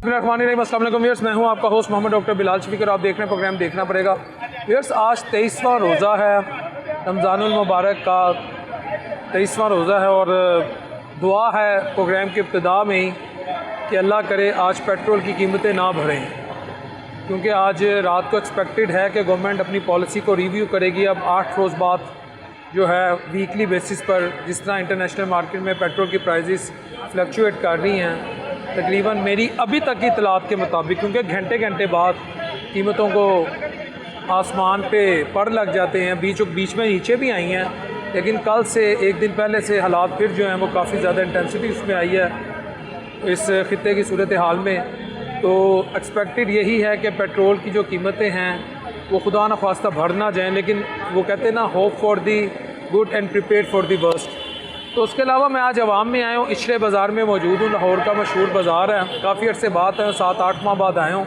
अस्सलाम वालेकुम व्यूअर्स, मैं हूं आपका होस्ट मोहम्मद डॉक्टर बिलाल शफीक। आप देख रहे हैं प्रोग्राम देखना पड़ेगा। व्यूअर्स, आज 23वां रोज़ा है, रमज़ानुल मुबारक का 23वां रोज़ा है और दुआ है प्रोग्राम की इब्तिदा में ही कि अल्लाह करे आज पेट्रोल की कीमतें ना बढ़ें, क्योंकि आज रात को एक्सपेक्टेड है कि गवर्नमेंट अपनी पॉलिसी को रिव्यू करेगी। अब 8 रोज़ बाद जो है वीकली बेसिस पर जिस तरह इंटरनेशनल मार्केट में पेट्रोल की प्राइसेस फ्लक्चुएट कर रही हैं, तकरीबन मेरी अभी तक की इतलात के मुताबिक, क्योंकि घंटे घंटे बाद कीमतों को आसमान पे पड़ लग जाते हैं, बीच में नीचे भी आई हैं, लेकिन कल से एक दिन पहले से हालात फिर जो हैं वो काफ़ी ज़्यादा इंटेंसिटी उसमें आई है इस खित्ते की सूरत हाल में। तो एक्सपेक्टेड यही है कि पेट्रोल की जो कीमतें हैं वो खुदा न ख्वास्ता बढ़ ना जाएँ, लेकिन वो कहते हैं ना, hope for the good and prepare for the worst. तो उसके अलावा मैं आज अवाम में आया हूँ, इशरे बाज़ार में मौजूद हूँ। लाहौर का मशहूर बाज़ार है, काफ़ी अर्से बाद है, 7-8 माह बाद आया हूँ।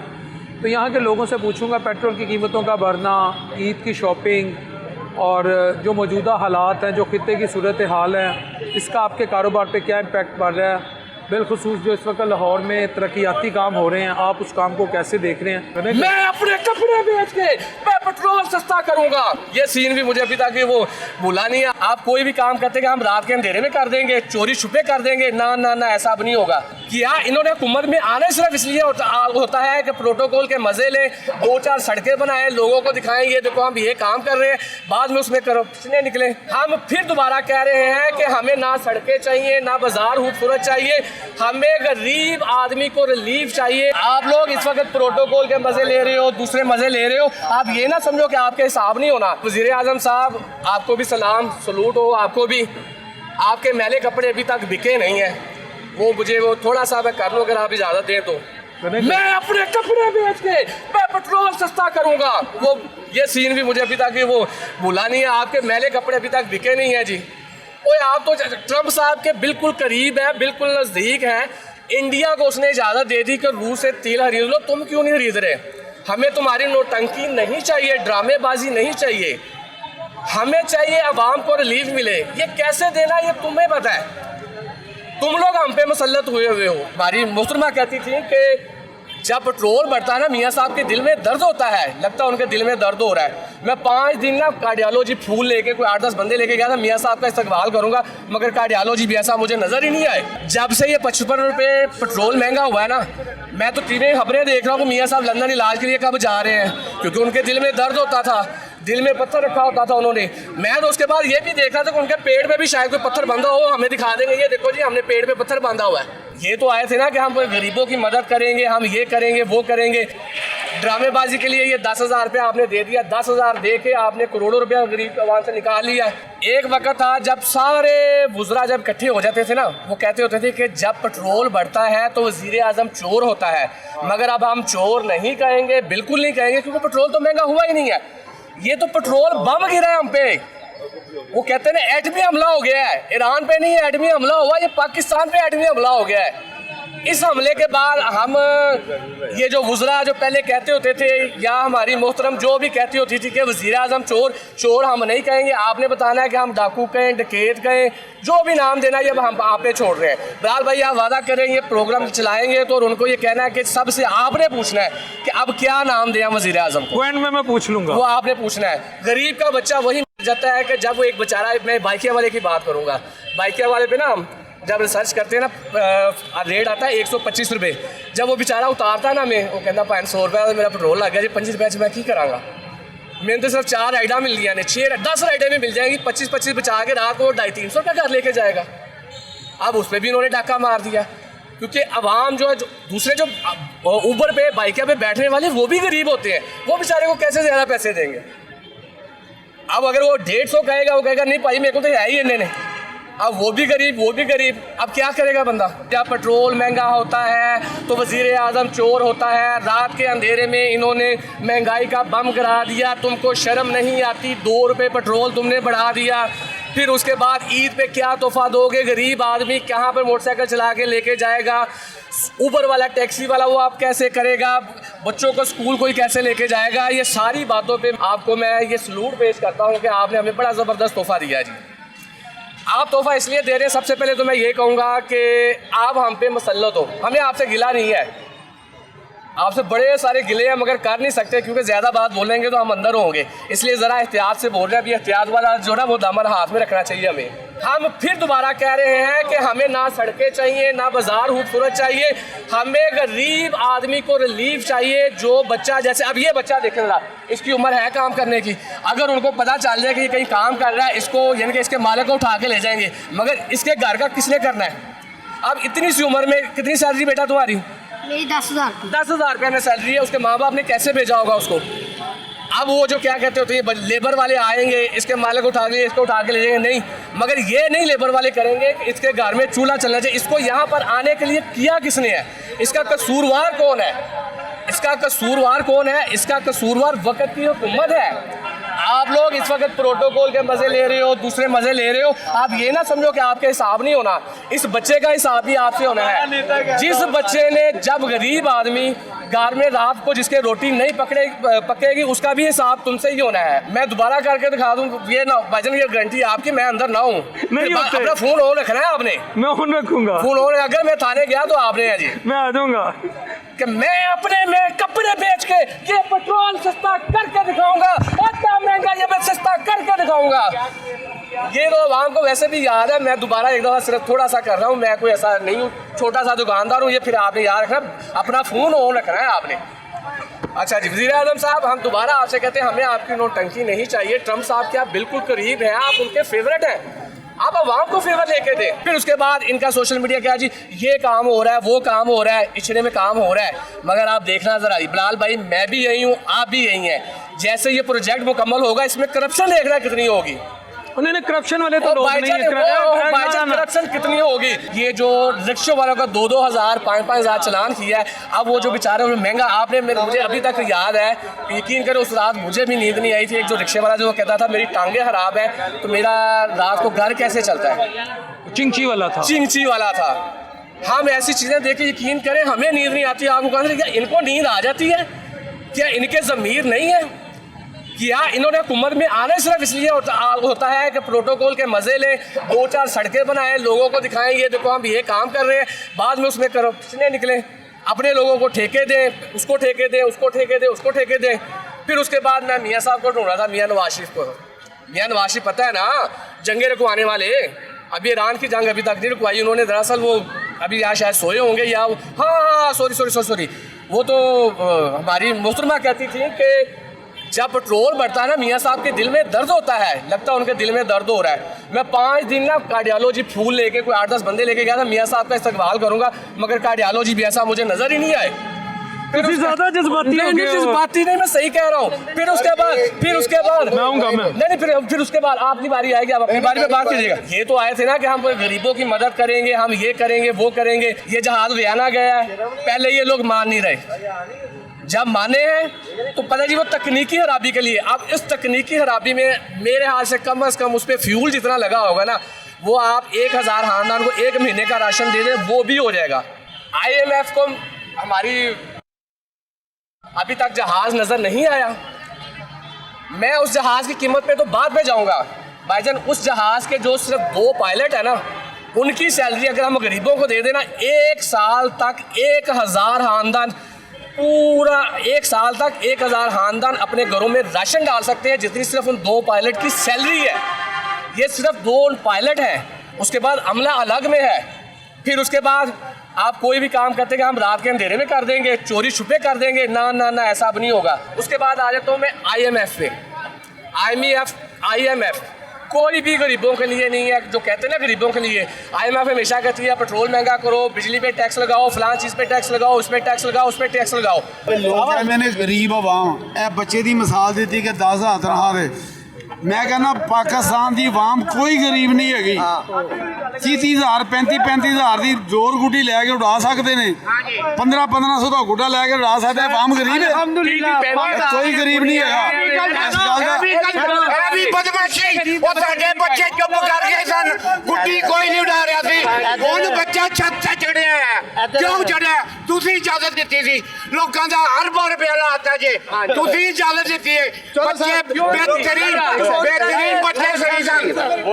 तो यहाँ के लोगों से पूछूँगा पेट्रोल की कीमतों का बढ़ना, ईद की शॉपिंग और जो मौजूदा हालात हैं, जो खित्ते की सूरत हाल है, इसका आपके कारोबार पे क्या इम्पेक्ट पड़ रहा है। बिलखुसूस जो इस वक्त लाहौर में तरक्याती काम हो रहे हैं, आप उस काम को कैसे देख रहे हैं? मैं अपने कपड़े बेच के मैं पेट्रोल सस्ता करूंगा, ये सीन भी मुझे अभी तक वो भूला नहीं है। आप कोई भी काम करते हैं हम रात के अंधेरे में कर देंगे, चोरी छुपे कर देंगे, ना ना ना, ऐसा अब नहीं होगा। क्या इन्होंने हुकूमत में आने सिर्फ इसलिए होता है कि प्रोटोकॉल के मजे लें, 2-4 सड़कें बनाएं, लोगों को दिखाएं ये देखो हम ये काम कर रहे हैं, बाद में उसमें करप्शन निकले। हम फिर दोबारा कह रहे हैं कि हमें ना सड़कें चाहिए, ना बाजार खूबसूरत चाहिए, हमें गरीब आदमी को रिलीफ चाहिए। आप लोग इस वक्त प्रोटोकॉल के मजे ले रहे हो, दूसरे मजे ले रहे हो, आप ये ना समझो कि आपके हिसाब नहीं होना। वज़ीर आज़म साहब, आपको भी सलाम, सलूट हो आपको भी। आपके मैले कपड़े अभी तक बिके नहीं है, वो मुझे वो थोड़ा सा मैं कर लो अगर आप इजाज़त दें तो। मैं अपने कपड़े बेच के मैं पेट्रोल सस्ता करूंगा, वो ये सीन भी मुझे अभी तक वो भूला नहीं है। आपके मैले कपड़े अभी तक बिके नहीं है जी। ओए, आप तो ट्रंप साहब के बिल्कुल करीब हैं, बिल्कुल नज़दीक हैं। इंडिया को उसने इजाज़त दे दी कि रूस से तेल खरीद लो, तुम क्यों नहीं खरीद रहे? हमें तुम्हारी नोटंकी नहीं चाहिए, ड्रामेबाजी नहीं चाहिए, हमें चाहिए अवाम को रिलीफ मिले। ये कैसे देना ये तुम्हें पता है, तुम लोग हम पे मुसल्लत हुए हो। हमारी मोहतरमा कहती थी कि जब पेट्रोल बढ़ता है ना, मियाँ साहब के दिल में दर्द होता है, लगता है उनके दिल में दर्द हो रहा है। मैं 5 दिन ना कार्डियोलॉजी फूल लेके कोई 8-10 बंदे लेके गया था, मियाँ साहब का इस्तकबाल करूंगा, मगर कार्डियोलॉजी भी ऐसा मुझे नज़र ही नहीं आए। जब से ये 55 रुपये पेट्रोल महंगा हुआ है ना, मैं तो 3 खबरें देख रहा हूँ कि मियाँ साहब लंदन इलाज के लिए कब जा रहे हैं, क्योंकि उनके दिल में दर्द होता था, दिल में पत्थर रखा होता था उन्होंने। मैं तो उसके बाद ये भी देख रहा था कि उनके पेट में भी शायद कोई पत्थर बंधा हो, हमें दिखा देंगे, ये देखो जी हमने पेट में पत्थर बांधा हुआ है। ये तो आए थे ना कि हम गरीबों की मदद करेंगे, हम ये करेंगे वो करेंगे। ड्रामेबाजी के लिए ये 10,000 रुपया आपने दे दिया, 10,000 दे के आपने करोड़ों रुपया गरीब आवाम से निकाल लिया। एक वक्त था जब सारे वुज़रा जब इकट्ठे हो जाते थे ना, वो कहते होते थे कि जब पेट्रोल बढ़ता है तो वज़ीर आज़म चोर होता है, मगर अब हम चोर नहीं कहेंगे, बिल्कुल नहीं कहेंगे, क्योंकि पेट्रोल तो महंगा हुआ ही नहीं है। ये तो पेट्रोल बम गिरा है हम पे। वो कहते हैं ना एटमी हमला हो गया है, ईरान पे नहीं एटमी हमला हुआ, ये पाकिस्तान पे एटमी हमला हो गया है। इस हमले के बाद हम ये जो वुज़रा जो पहले कहते होते थे, या हमारी मोहतरम जो भी कहती होती थी कि वज़ीर आज़म चोर, चोर हम नहीं कहेंगे, आपने बताना है कि हम डाकू कहें, डकैत कहें, जो भी नाम देना ये हम आप पे छोड़ रहे हैं। बहरहाल भाई, आप वादा करें ये प्रोग्राम चलाएंगे तो उनको ये कहना है कि सबसे आपने पूछना है कि अब क्या नाम दें वज़ीर आज़म को। पॉइंट में मैं पूछ लूँगा, वो आपने पूछना है। गरीब का बच्चा वही जाता है कि जब वो एक बेचारा, मैं बाइकिया वाले की बात करूँगा, बाइकिया वाले पे ना जब रिसर्च करते हैं ना, रेट आता है 125 रुपये। जब वो बेचारा उतारता है ना, मैं वो कहता 500 रुपये मेरा पेट्रोल लग गया जी, 25 रुपये मैं की कराँगा। मैंने तो सिर्फ 4 राइडा मिल गया ने, 6-10 राइडें में मिल जाएंगी, 25-25 बचा के रात को 250-300 रुपये घर लेके जाएगा। अब उस पर भी इन्होंने डाका मार दिया, क्योंकि अवाम जो है, जो दूसरे जो ऊबर पे बाइकिया पे बैठने वाले वो भी गरीब होते हैं, वो बेचारे को कैसे ज़्यादा पैसे देंगे। अब अगर वो 150 कहेगा, वो कहेगा नहीं भाई मेरे को तो है ही इन्हें। अब वो भी गरीब, अब क्या करेगा बंदा? जब पेट्रोल महंगा होता है तो वज़ीर आज़म चोर होता है। रात के अंधेरे में इन्होंने महंगाई का बम गिरा दिया, तुमको शर्म नहीं आती? 2 रुपये पेट्रोल तुमने बढ़ा दिया। फिर उसके बाद ईद पे क्या तोहफा दोगे? गरीब आदमी कहाँ पर मोटरसाइकिल चला के लेके जाएगा? ऊबर वाला, टैक्सी वाला, वो आप कैसे करेगा? बच्चों को स्कूल कोई कैसे लेके जाएगा? ये सारी बातों पे आपको मैं ये सलूट पेश करता हूँ कि आपने हमें बड़ा ज़बरदस्त तोहफा दिया जी। आप तोहफा इसलिए दे रहे हैं, सबसे पहले तो मैं ये कहूँगा कि आप हम पे मुसल्लत हो, हमें आपसे गिला नहीं है, आपसे बड़े सारे गिले हैं मगर कर नहीं सकते क्योंकि ज़्यादा बात बोलेंगे तो हम अंदर होंगे, इसलिए ज़रा एहतियात से बोल रहे हैं। अभी एहतियात वाला जो ना वो दामन हाथ में रखना चाहिए हमें। हम फिर दोबारा कह रहे हैं कि हमें ना सड़कें चाहिए ना बाजार खूबसूरत चाहिए, हमें गरीब आदमी को रिलीफ चाहिए। जो बच्चा जैसे अब ये बच्चा देखें जरा, इसकी उम्र है काम करने की, अगर उनको पता चल जाए कि ये कहीं काम कर रहा है, इसको यानी कि इसके मालिक को उठा के ले जाएंगे, मगर इसके घर का किसने करना है? अब इतनी सी उम्र में कितनी सैलरी बेटा तुम्हारी? मेरी 10,000। 10,000 रुपये में सैलरी है, उसके माँ बाप ने कैसे भेजा होगा उसको? अब वो जो क्या कहते होते हैं लेबर वाले आएंगे, इसके मालिक उठा के इसको उठा के ले जाएंगे, नहीं, मगर ये नहीं लेबर वाले करेंगे कि इसके घर में चूल्हा चलना चाहिए। इसको यहाँ पर आने के लिए किया किसने है? इसका कसूरवार कौन है? इसका कसूरवार कौन है? इसका कसूरवार वक्त की हुकूमत है। आप लोग इस वक्त प्रोटोकॉल के मज़े ले रहे हो, दूसरे मज़े ले रहे हो, आप ये ना समझो कि आपके हिसाब नहीं होना, इस बच्चे का हिसाब भी आपसे होना है। जिस बच्चे ने, जब गरीब आदमी घर में रात को जिसके रोटी नहीं पकेगी उसका भी हिसाब तुमसे ही होना है। मैं दोबारा करके दिखा दूं, ये ना भाईजान, ये गारंटी है आपकी, मैं अंदर ना हूँ। अपना फ़ोन ऑन रखना है आपने। मैं ऑन रखूंगा। फ़ोन ऑन, अगर मैं थाने गया तो आपने है जी, मैं आ जाऊंगा कि मैं अपने में कपड़े बेच के ये पेट्रोल सस्ता करके दिखाऊंगा, इतना महंगा ये मैं सस्ता करके दिखाऊंगा। ये तो आवाम को वैसे भी याद है। मैं दोबारा एक दफ़ा सिर्फ थोड़ा सा कर रहा हूँ, मैं कोई ऐसा नहीं हूँ, छोटा सा दुकानदार हूँ। ये फिर आपने याद रखना, अपना फ़ोन ऑन रखना है आपने। अच्छा जी, वज़ीर आज़म साहब, हम दोबारा आपसे कहते हैं हमें आपकी नोटंकी नहीं चाहिए। ट्रम्प साहब के आप बिल्कुल करीब हैं, आप उनके फेवरेट हैं, आप आवाम को फेवर लेके दे। फिर उसके बाद इनका सोशल मीडिया क्या जी, ये काम हो रहा है, वो काम हो रहा है, इचड़े में काम हो रहा है। मगर आप देखना ज़रा बिलाल भाई, मैं भी यही हूँ, आप भी यही हैं। जैसे ये प्रोजेक्ट मुकम्मल होगा, इसमें करप्शन देखना कितनी होगी। उन्होंने करप्शन वाले तो लोग नहीं करप्शन कितनी होगी। ये जो रिक्शे वालों का 2-2 हज़ार 5-5 हज़ार चलान किया है, अब वो जो बेचारे महंगा, आपने मुझे अभी तक याद है, यकीन करो उस रात मुझे भी नींद नहीं आई थी। एक जो रिक्शे वाला जो कहता था मेरी टांगे खराब है, तो मेरा रात को घर कैसे चलता है? चिंची वाला था, चिंची वाला था। हम ऐसी चीज़ें देख के यकीन करें हमें नींद नहीं आती। आपको कहते क्या इनको नींद आ जाती है? क्या इनके ज़मीर नहीं है? क्या इन्होंने हुकूमत में आने सिर्फ इसलिए होता है कि प्रोटोकॉल के मज़े लें, 2-4 सड़कें बनाएं, लोगों को दिखाएं ये देखो हम ये काम कर रहे हैं, बाद में उसमें करप्शन निकले, अपने लोगों को ठेके दें, उसको ठेके दें, उसको ठेके दें, उसको ठेके दें। फिर उसके बाद मैं मियाँ साहब को ढूंढ रहा था, मियाँ नवाज शरीफ को। मियाँ नवाज शरीफ पता है ना, जंगे रुकवाने वाले, अभी ईरान की जंग अभी तक नहीं रुकवाई उन्होंने। दरअसल वो अभी यहाँ शायद सोए होंगे या हाँ सॉरी, वो तो हमारी मोहतरमा कहती थी कि जब पेट्रोल बढ़ता है ना, मियाँ साहब के दिल में दर्द होता है, लगता है उनके दिल में दर्द हो रहा है। मैं 5 दिन ना कार्डियोलॉजी फूल लेके कोई 8-10 बंदे लेके गया था, मियाँ साहब का इस्तकबाल करूंगा, मगर कार्डियोलॉजी भी ऐसा मुझे नजर ही नहीं आए। फिर ज़्यादा जज्बाती नहीं, मैं सही कह रहा हूँ। फिर उसके बाद मैं आऊँगा, मैं नहीं, फिर उसके बाद आपकी बारी आएगी, आप अपनी बारी में बात कीजिएगा। ये तो आए थे ना कि हम गरीबों की मदद करेंगे, हम ये करेंगे, वो करेंगे। ये जहाज वियाना गया है, पहले ये लोग मान नहीं रहे, जब माने हैं तो पता जी वो तकनीकी खराबी के लिए। अब इस तकनीकी खराबी में मेरे हाथ से कम उस पर फ्यूल जितना लगा होगा ना, वो आप 1,000 खानदान को 1 महीने का राशन दे दें, वो भी हो जाएगा। IMF को हमारी अभी तक जहाज़ नज़र नहीं आया। मैं उस जहाज़ की कीमत पे तो बाद में जाऊंगा भाईजान। उस जहाज़ के जो सिर्फ 2 पायलट है ना, उनकी सैलरी अगर हम गरीबों को दे देना, 1 साल तक 1,000 खानदान, पूरा 1 साल तक 1,000 खानदान अपने घरों में राशन डाल सकते हैं, जितनी सिर्फ उन 2 पायलट की सैलरी है। ये सिर्फ 2 पायलट हैं, उसके बाद अमला अलग में है। फिर उसके बाद आप कोई भी काम करते हैं हम रात के अंधेरे में कर देंगे, चोरी छुपे कर देंगे, ना ऐसा अब नहीं होगा। उसके बाद आ जाता हूँ मैं IMF पे। IMF कोई भी गरीबों के लिए नहीं है, जो कहते हैं ना गरीबों के लिए। IMF हमेशा कहती है पेट्रोल महंगा करो, बिजली पे टैक्स लगाओ, फलां चीज़ पे टैक्स लगाओ, उस पर टैक्स लगाओ, उस पर टैक्स लगाओ। लोग मैंने गरीब आवाम ए बच्चे की मिसाल दी थी कि 10,000 तनख्वाह दे। मैं कहना पाकिस्तान की आवाम कोई गरीब नहीं हैगी। 30,000 35,000 की जोर गुड्डी लैके उड़ा सकते हैं, 1500 का गुड्डा लैके उड़ा सकते हैं। आवाम गरीब है, कोई गरीब नहीं है। बच्चे चुप कर गए सन, गुड्डी कोई नहीं उड़ा रहा थी। ਹੁਣ ਬੱਚਾ ਛੱਤ ਤੇ ਚੜਿਆ ਹੈ, ਕਿਉਂ ਚੜਿਆ? ਤੁਸੀਂ ਇਜਾਜ਼ਤ ਦਿੱਤੀ ਸੀ, ਲੋਕਾਂ ਦਾ ਅਰਬਾਂ ਰੁਪਇਆ ਲਾਤਾ ਜੇ, ਤੁਸੀਂ ਇਜਾਜ਼ਤ ਦਿੱਤੀ ਹੈ। ਬੱਚੇ बेहतरीन बच्चे सही सन,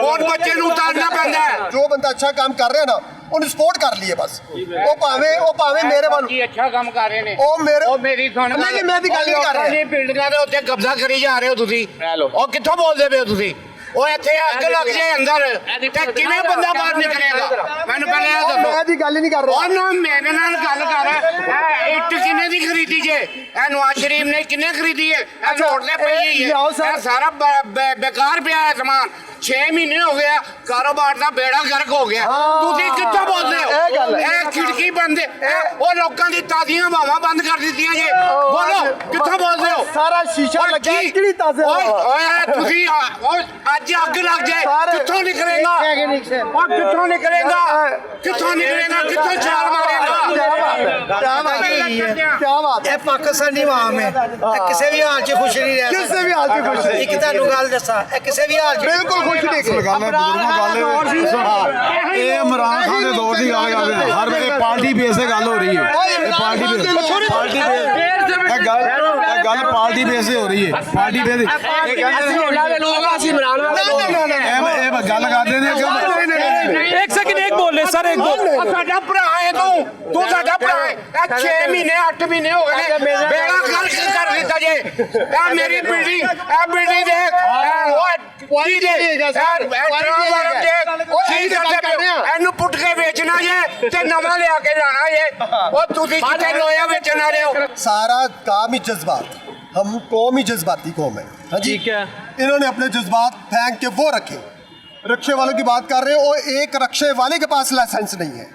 और बच्चे ਨੂੰ ਉਤਾਰਨਾ ਪੈਂਦਾ है। जो बंदा अच्छा काम कर रहा है ना, ਉਹਨੂੰ ਸਪੋਰਟ ਕਰ ਲਈਏ ਬਸ ਉਹ ਭਾਵੇਂ ਮੇਰੇ ਵੱਲ ਕੀ ਅੱਛਾ ਕੰਮ ਕਰ ਰਹੇ ਨੇ ਉਹ ਮੇਰੇ ਉਹ ਮੇਰੀ ਸੁਣ ਨਹੀਂ ਮੈਂ ਦੀ ਗੱਲ ਨਹੀਂ ਕਰ ਰਿਹਾ ਜੀ ਬਿਲਡਿੰਗਾਂ ਦੇ ਉੱਤੇ ਕਬਜ਼ਾ ਕਰੀ ਜਾ ਰਹੇ ਹੋ ਤੁਸੀਂ ਉਹ ਕਿੱਥੋਂ ਬੋਲਦੇ ਪਏ ਹੋ ਤੁਸੀਂ ਉਹ ਇੱਥੇ ਅੱਗ ਲੱਗ ਜਾਏ ਅੰਦਰ ਤੇ ਕਿਵੇਂ ਬੰਦਾ ਬਾਹਰ ਨਿਕਲੇਗਾ ਮੈਨੂੰ ਪਹਿਲੇ ਇਹ ਦੱਸੋ ਮੈਂ ਦੀ ਗੱਲ ਨਹੀਂ ਕਰ ਰਿਹਾ ਉਹਨੂੰ ਮੇਰੇ ਨਾਲ ਗੱਲ ਕਰ ਇਹ ਇੱਟ ਕਿੰਨੇ ਦੀ ਖਰੀਦੀ ਜੇ ਇਹ ਨਵਾਜ਼ ਸ਼ਰੀਫ ਨੇ ਕਿੰਨੇ ਖਰੀਦੀ ਹੈ ਇਹ ਛੋੜ ਦੇ ਪਈ ਹੀ ਹੈ ਇਹ ਸਾਰਾ ਬੇਕਾਰ ਪਿਆ ਹੈ ਸਮਾਨ 6 ਮਹੀਨੇ ਹੋ ਗਿਆ ਕਾਰੋਬਾਰ ਦਾ ਬੇੜਾ ਗਰਕ ਹੋ ਗਿਆ ਤੁਸੀਂ ਕਿੱਥੋਂ ਬੋਲਦੇ ਹੋ ਇਹ ਖਿੜਕੀ ਬੰਦ ਉਹ ਲੋਕਾਂ ਦੀ ਤਾਜ਼ੀਆਂ ਹਵਾਵਾਂ ਬੰਦ ਕਰ ਦਿੱਤੀਆਂ ਜੇ ਬੋਲੋ ਕਿੱਥੋਂ ਬੋਲਦੇ ਹੋ ਸਾਰਾ ਸ਼ੀਸ਼ਾ ਲੱਗਿਆ ਕਿਹੜੀ ਤਾਜ਼ੇ ਓਏ ਤੁਸੀਂ ਅੱਜ ਅੱਗ ਲੱਗ ਜਾਏ ਕਿੱਥੋਂ ਨਿਕਲੇਗਾ ਉਹ ਕਿੱਥੋਂ ਨਿਕਲੇਗਾ ਕਿੱਥੋਂ ਛਾਲ ਮਾਰੇਗਾ क्या बात है ਇਹ ਪਾਕਿਸਤਾਨੀ ਆਵਾਮ ਹੈ ਇਹ ਕਿਸੇ ਵੀ ਹਾਲ 'ਚ ਖੁਸ਼ ਨਹੀਂ ਰਹਿ ਕਿਸੇ ਵੀ ਹਾਲ 'ਚ ਖੁਸ਼ ਨਹੀਂ ਇੱਕ ਤੁਹਾਨੂੰ ਗੱਲ ਦੱਸਾਂ ਇਹ ਕਿਸੇ ਵੀ ਹਾਲ 'ਚ ਬਿਲਕੁਲ ਖੁਸ਼ ਨਹੀਂ ਅਸਲ ਗੱਲ ਹੈ ਬਜ਼ੁਰਗੋ ਇਹ ਇਮਰਾਨ ਖਾਨ ਦੇ ਦੌਰ ਦੀ ਗੱਲ ਕਰਦੇ ਨੇ ਹਰ ਵੇਲੇ ਪਾਰਟੀ ਬੇਸ ਤੇ ਗੱਲ ਹੋ ਰਹੀ ਹੈ ਇਹ ਪਾਰਟੀ ਬੇਸ ਇਹ ਗੱਲ ਪਾਰਟੀ ਬੇਸ ਤੇ ਹੋ ਰਹੀ ਹੈ ਪਾਰਟੀ ਬੇਸ ਇਹ ਕਹਿੰਦੇ ਲੋਕ ਅਸੀਂ ਇਮਰਾਨ ਵਾਲੇ ਇਹ ਗੱਲ ਕਰਦੇ ਨੇ ਕਿ एक सेकंड एक बोल रहे सर एक बोल ਸਾਡਾ ਭਰਾ ਹੈ ਤੂੰ ਸਾਡਾ ਭਰਾ ਹੈ ਇਹ 6 ਮਹੀਨੇ 8 ਮਹੀਨੇ ਹੋ ਗਏ ਨੇ ਬੇੜਾ ਗਰਕ ਕਰ ਦਿੱਤਾ ਜੇ ਇਹ ਮੇਰੀ ਬਿਲਡਿੰਗ ਦੇਖ ਕੀ ਦੇ ਇਹਨੂੰ ਪੁੱਟ ਕੇ ਵੇਚਣਾ ਜੇ ਤੇ ਨਵਾਂ ਲਿਆ ਕੇ ਜਾਣਾ ਜੇ ਉਹ ਤੁਸੀਂ ਕਿੱਥੇ ਲੋਇਆ ਵੇਚਣ ਵਾਲੇ ਹੋ सारा काम ही जज्बात हम कौम ही जज्बाती कौम है हाँ जी ठीक है इन्होंने अपने जज्बात फेंक के वो रखे रक्शे वालों की बात कर रहे हो और एक रक्शे वाले के पास लाइसेंस नहीं है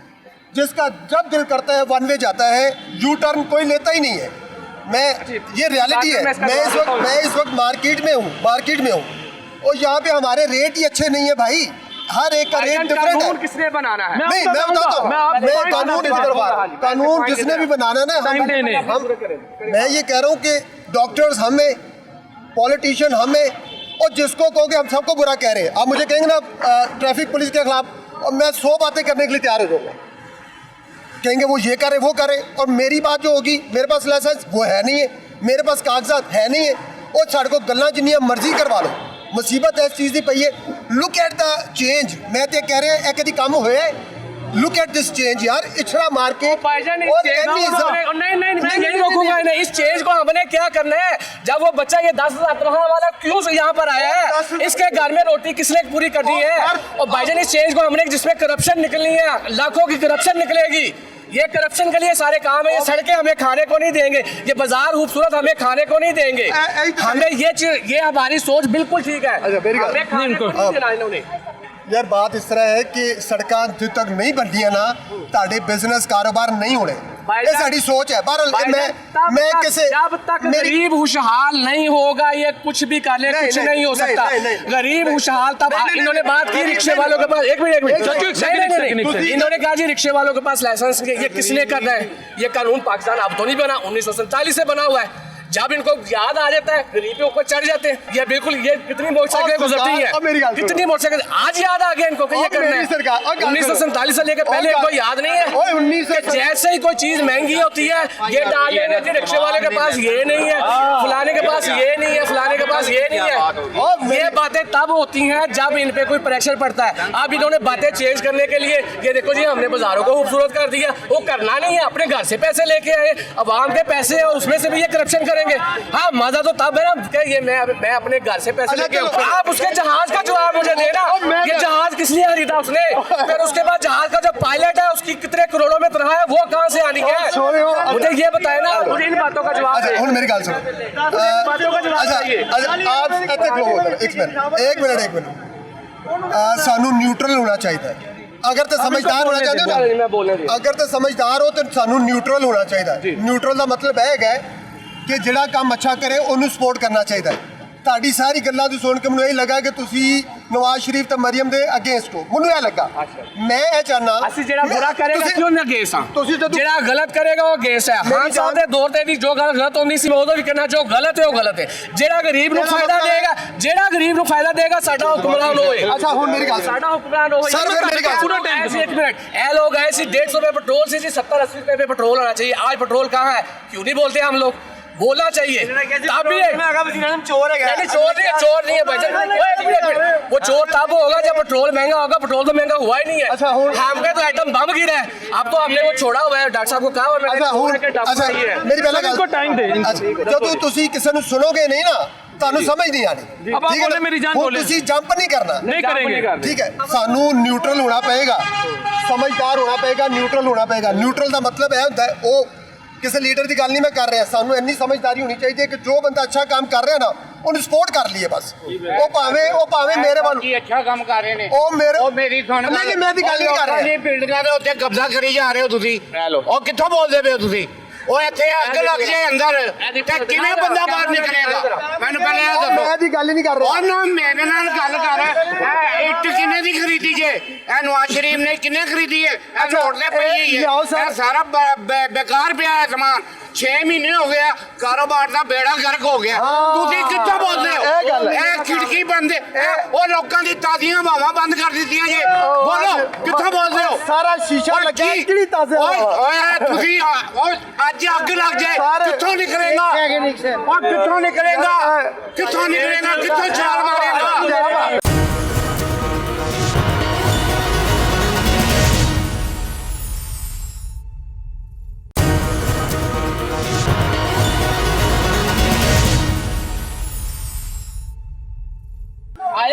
जिसका जब दिल करता है वन वे जाता है यू टर्न कोई लेता ही नहीं है ये रियलिटी है मैं इस वक्त मार्केट में हूँ और यहाँ पे हमारे रेट ही अच्छे नहीं है भाई हर एक का रेट डिफरेंट है किसने बनाना है नहीं मैं बताता हूँ मैं कानून इस तरफ कानून जिसने भी बनाना ना हम मैं ये कह रहा हूँ कि डॉक्टर्स हमें पॉलिटिशियन हमें और जिसको कहोगे हम सबको बुरा कह रहे हैं आप मुझे कहेंगे ना ट्रैफिक पुलिस के खिलाफ और मैं 100 बातें करने के लिए तैयार हो जाऊँगा कहेंगे वो ये करे वो करे और मेरी बात जो होगी मेरे पास लाइसेंस वो है नहीं है मेरे पास कागजात है नहीं है और साढ़े को गल्ला जिन्नियां मर्जी करवा लो मुसीबत इस चीज़ की पई है लुक एट द चेंज मैं तो कह रहा है कभी काम होया लुक एट दिस चेंज यार इछड़ा मार के नहीं रोकूंगा इन्हें इस चेंज को हमने क्या करना है जब वो बच्चा ये 10,000 तनख्वाह वाला क्यों यहाँ पर आया है इसके घर में रोटी किसने पूरी करनी है और भाईजान इस चेंज को हमने जिसमें करप्शन निकलनी है लाखों की करप्शन निकलेगी ये करप्शन के लिए सारे काम है ये सड़कें हमें खाने को नहीं देंगे ये बाजार खूबसूरत हमें खाने को नहीं देंगे हमें ये हमारी सोच बिल्कुल ठीक है हमें खाने को नहीं देना इन्होंने यार बात इस तरह है कि सड़क जो तक नहीं बनदियां ना ताड़े बिजनेस कारोबार नहीं होने ये साड़ी सोच है मैं किसे जब तक गरीब खुशहाल नहीं होगा ये कुछ भी कर ले कुछ नहीं हो सकता गरीब खुशहाल तब इन्होंने बात की रिक्शे वालों के पास एक मिनट इन्होंने कहा जी रिक्शे वालों के पास लाइसेंस ये किसने करना है ये कानून पाकिस्तान अब तो नहीं बना 1947 से बना हुआ है जब इनको याद आ जाता है गरीब के ऊपर चढ़ जाते हैं ये बिल्कुल ये कितनी मोटरसाइकिलें गुजरती हैं कितनी मोटरसाइकिल आज याद आ गया इनको कि ये करना है 1947 से लेकर पहले कोई याद नहीं है जैसे ही कोई चीज महंगी होती है ये डाल लेने थे रिक्शे वाले के पास ये नहीं है फलाने के पास ये नहीं है फलाने के पास ये नहीं है ये बातें तब होती हैं जब इन पे कोई प्रेशर पड़ता है अब इन्होंने बातें चेंज करने के लिए ये देखो जी हमने बाजारों को खूबसूरत कर दिया वो करना नहीं है अपने घर से पैसे लेके आए अवाम के पैसे और उसमें से भी ये करप्शन करेंगे हाँ मजा तो तब है ना कि ये मैं अपने घर से पैसे लेके आप उसके जहाज का जवाब मुझे देना ये जहाज किस लिए खरीदा उसने फिर उसके बाद जहाज का जो पायलट है उसकी कितने करोड़ों में तनख्वाह है वो कहाँ से आनी है मुझे ये बताए ना मुझे इन बातों का जवाब अच्छा मेरी गल सुनो एक मिनट सानू न्यूट्रल होना चाहिए अगर तो समझदार होना चाहिए ना अगर तो समझदार हो तो सानू न्यूट्रल होना चाहिए न्यूट्रल का मतलब है कि ਜਿਹੜਾ ਕੰਮ ਅੱਛਾ ਕਰੇ ਉਹਨੂੰ ਸਪੋਰਟ ਕਰਨਾ ਚਾਹੀਦਾ ਤੁਹਾਡੀ ਸਾਰੀ ਗੱਲਾਂ ਤੋਂ ਸੁਣ ਕੇ ਮੈਨੂੰ ਇਹ ਲੱਗਾ ਕਿ ਤੁਸੀਂ ਨਵਾਜ਼ ਸ਼ਰੀਫ ਤੇ ਮਰੀਮ ਦੇ ਅਗੇਂਸਟ ਹੋ ਮੈਨੂੰ ਇਹ ਲੱਗਾ ਮੈਂ ਇਹ ਚਾਹਨਾ ਅਸੀਂ ਜਿਹੜਾ ਬੁਰਾ ਕਰੇਗਾ ਕਿਉਂ ਨਾ ਅਗੇਂਸਟ ਹਾਂ ਜਿਹੜਾ ਗਲਤ ਕਰੇਗਾ ਉਹ ਅਗੇਂਸਟ ਹੈ ਹਾਂ ਸਾਹਿਬ ਦੇ ਦੌਰ ਤੇ ਵੀ ਜੋ ਗੱਲ ਗਲਤ ਹੁੰਦੀ ਸੀ ਉਦੋਂ ਵੀ ਕਰਨਾ ਜੋ ਗਲਤ ਹੈ ਉਹ ਗਲਤ ਹੈ ਜਿਹੜਾ ਗਰੀਬ ਨੂੰ ਫਾਇਦਾ ਦੇਗਾ ਸਾਡਾ ਹੁਕਮਰਾਨ ਹੋਏ ਅੱਛਾ ਹੁਣ ਮੇਰੀ ਗੱਲ ਸਾਡਾ ਹੁਕਮਰਾਨ ਹੋਏ सर मेरी गल पूरा टाइम एक मिनट ये लोग ऐसे 150 रुपए पेट्रोल से 70-80 रुपए पे पेट्रोल आना चाहिए आज पेट्रोल कहाँ है क्यों नहीं बोलते हम लोग बोलना चाहिए तब भी चोर है नहीं, चोर नहीं है भाईजान। एक मिनट, वो चोर तब होगा जब पेट्रोल महंगा होगा। पेट्रोल तो महंगा हुआ ही नहीं है। अच्छा, हमने तो आइटम बम गिरा है। अब तो हमने वो छोड़ा हुआ है, डॉक्टर साहब को कहा और मैंने अच्छा मेरी पहला सर, इनको टाइम दे। ਜਦੋਂ ਤੁਸੀਂ ਕਿਸੇ ਨੂੰ ਸੁਣੋਗੇ ਨਹੀਂ ਨਾ ਤੁਹਾਨੂੰ ਸਮਝ ਨਹੀਂ ਆਣੀ अब आप बोले मेरी जान बोले ਤੁਸੀਂ ਜੰਪ ਨਹੀਂ ਕਰਨਾ नहीं करेंगे। ਠੀਕ ਹੈ ਸਾਨੂੰ ਨਿਊਟਰਲ ਹੋਣਾ ਪਏਗਾ ਸਮਝਦਾਰ ਹੋਣਾ ਪਏਗਾ ਨਿਊਟਰਲ ਹੋਣਾ ਪਏਗਾ ਨਿਊਟਰਲ ਦਾ ਮਤਲਬ ਇਹ ਹੁੰਦਾ ਹੈ ਉਹ ਕਿਸੇ ਲੀਡਰ ਦੀ ਗੱਲ ਨਹੀਂ ਮੈਂ ਕਰ ਰਿਹਾ ਸਾਨੂੰ ਇੰਨੀ ਸਮਝਦਾਰੀ ਹੋਣੀ ਚਾਹੀਦੀ ਹੈ ਕਿ ਜੋ ਬੰਦਾ ਅੱਛਾ ਕੰਮ ਕਰ ਰਿਹਾ ਨਾ ਉਹਨੂੰ ਸਪੋਰਟ ਕਰ ਲਈਏ ਬਸ ਉਹ ਭਾਵੇਂ ਮੇਰੇ ਵੱਲ ਕੀ ਅੱਛਾ ਕੰਮ ਕਰ ਰਹੇ ਨੇ ਉਹ ਮੇਰੇ ਉਹ ਮੇਰੀ ਸੁਣ ਨਹੀਂ ਮੈਂ ਦੀ ਗੱਲ ਨਹੀਂ ਕਰ ਰਿਹਾ ਜੀ ਬਿਲਡਿੰਗਾਂ ਦੇ ਉੱਤੇ ਕਬਜ਼ਾ ਕਰੀ ਜਾ ਰਹੇ ਹੋ ਤੁਸੀਂ ਉਹ ਕਿੱਥੋਂ ਬੋਲਦੇ ਪਏ ਹੋ ਤੁਸੀਂ ਉਹ ਇੱਥੇ ਅੱਗ ਲੱਗ ਜਾਏ ਅੰਦਰ ਤੇ ਕਿਵੇਂ ਬੰਦਾ ਬਾਹਰ ਨਿਕਲੇਗਾ ਮੈਨੂੰ ਪਹਿਲੇ ਇਹ ਦੱਸੋ ਮੈਂ ਦੀ ਗੱਲ ਨਹੀਂ ਕਰ ਰਿਹਾ ਉਹਨੂੰ ਮੇਰੇ ਨਾਲ ਗੱਲ ਕਰ ਇਹ ਇੱਟ ਕਿੰਨੇ ਦੀ ਖਰੀਦੀ ਜੇ ਇਹ ਨਵਾਜ਼ ਸ਼ਰੀਫ ਨੇ ਕਿੰਨੇ ਖਰੀਦੀ ਹੈ ਇਹ ਰੋਡ ਤੇ ਪਈ ਹੋਈ ਹੈ ਇਹ ਸਾਰਾ ਬੇਕਾਰ ਪਿਆ ਹੈ ਸਮਾਨ 6 ਮਹੀਨੇ ਹੋ ਗਿਆ ਕਾਰੋਬਾਰ ਦਾ ਬੇੜਾ ਗਰਕ ਹੋ ਗਿਆ ਤੁਸੀਂ ਕਿੱਥੋਂ ਬੋਲਦੇ ਹੋ ਇਹ ਖਿੜਕੀ ਬੰਦ ਉਹ ਲੋਕਾਂ ਦੀ ਤਾਜ਼ੀਆਂ ਹਵਾਵਾਂ ਬੰਦ ਕਰ ਦਿੱਤੀਆਂ ਜੇ ਬੋਲੋ ਕਿੱਥੋਂ ਬੋਲਦੇ ਹੋ ਸਾਰਾ ਸ਼ੀਸ਼ਾ ਲੱਗਿਆ ਕਿਹੜੀ ਤਾਜ਼ੇ ਓਏ ਤੁਸੀਂ ਅੱਜ ਅੱਗ ਲੱਗ ਜਾਏ ਕਿੱਥੋਂ ਨਿਕਲੇਗਾ ਉਹ ਕਿੱਥੋਂ ਨਿਕਲੇਗਾ ਕਿੱਥੋਂ ਛਾਲ ਮਾਰੇਗਾ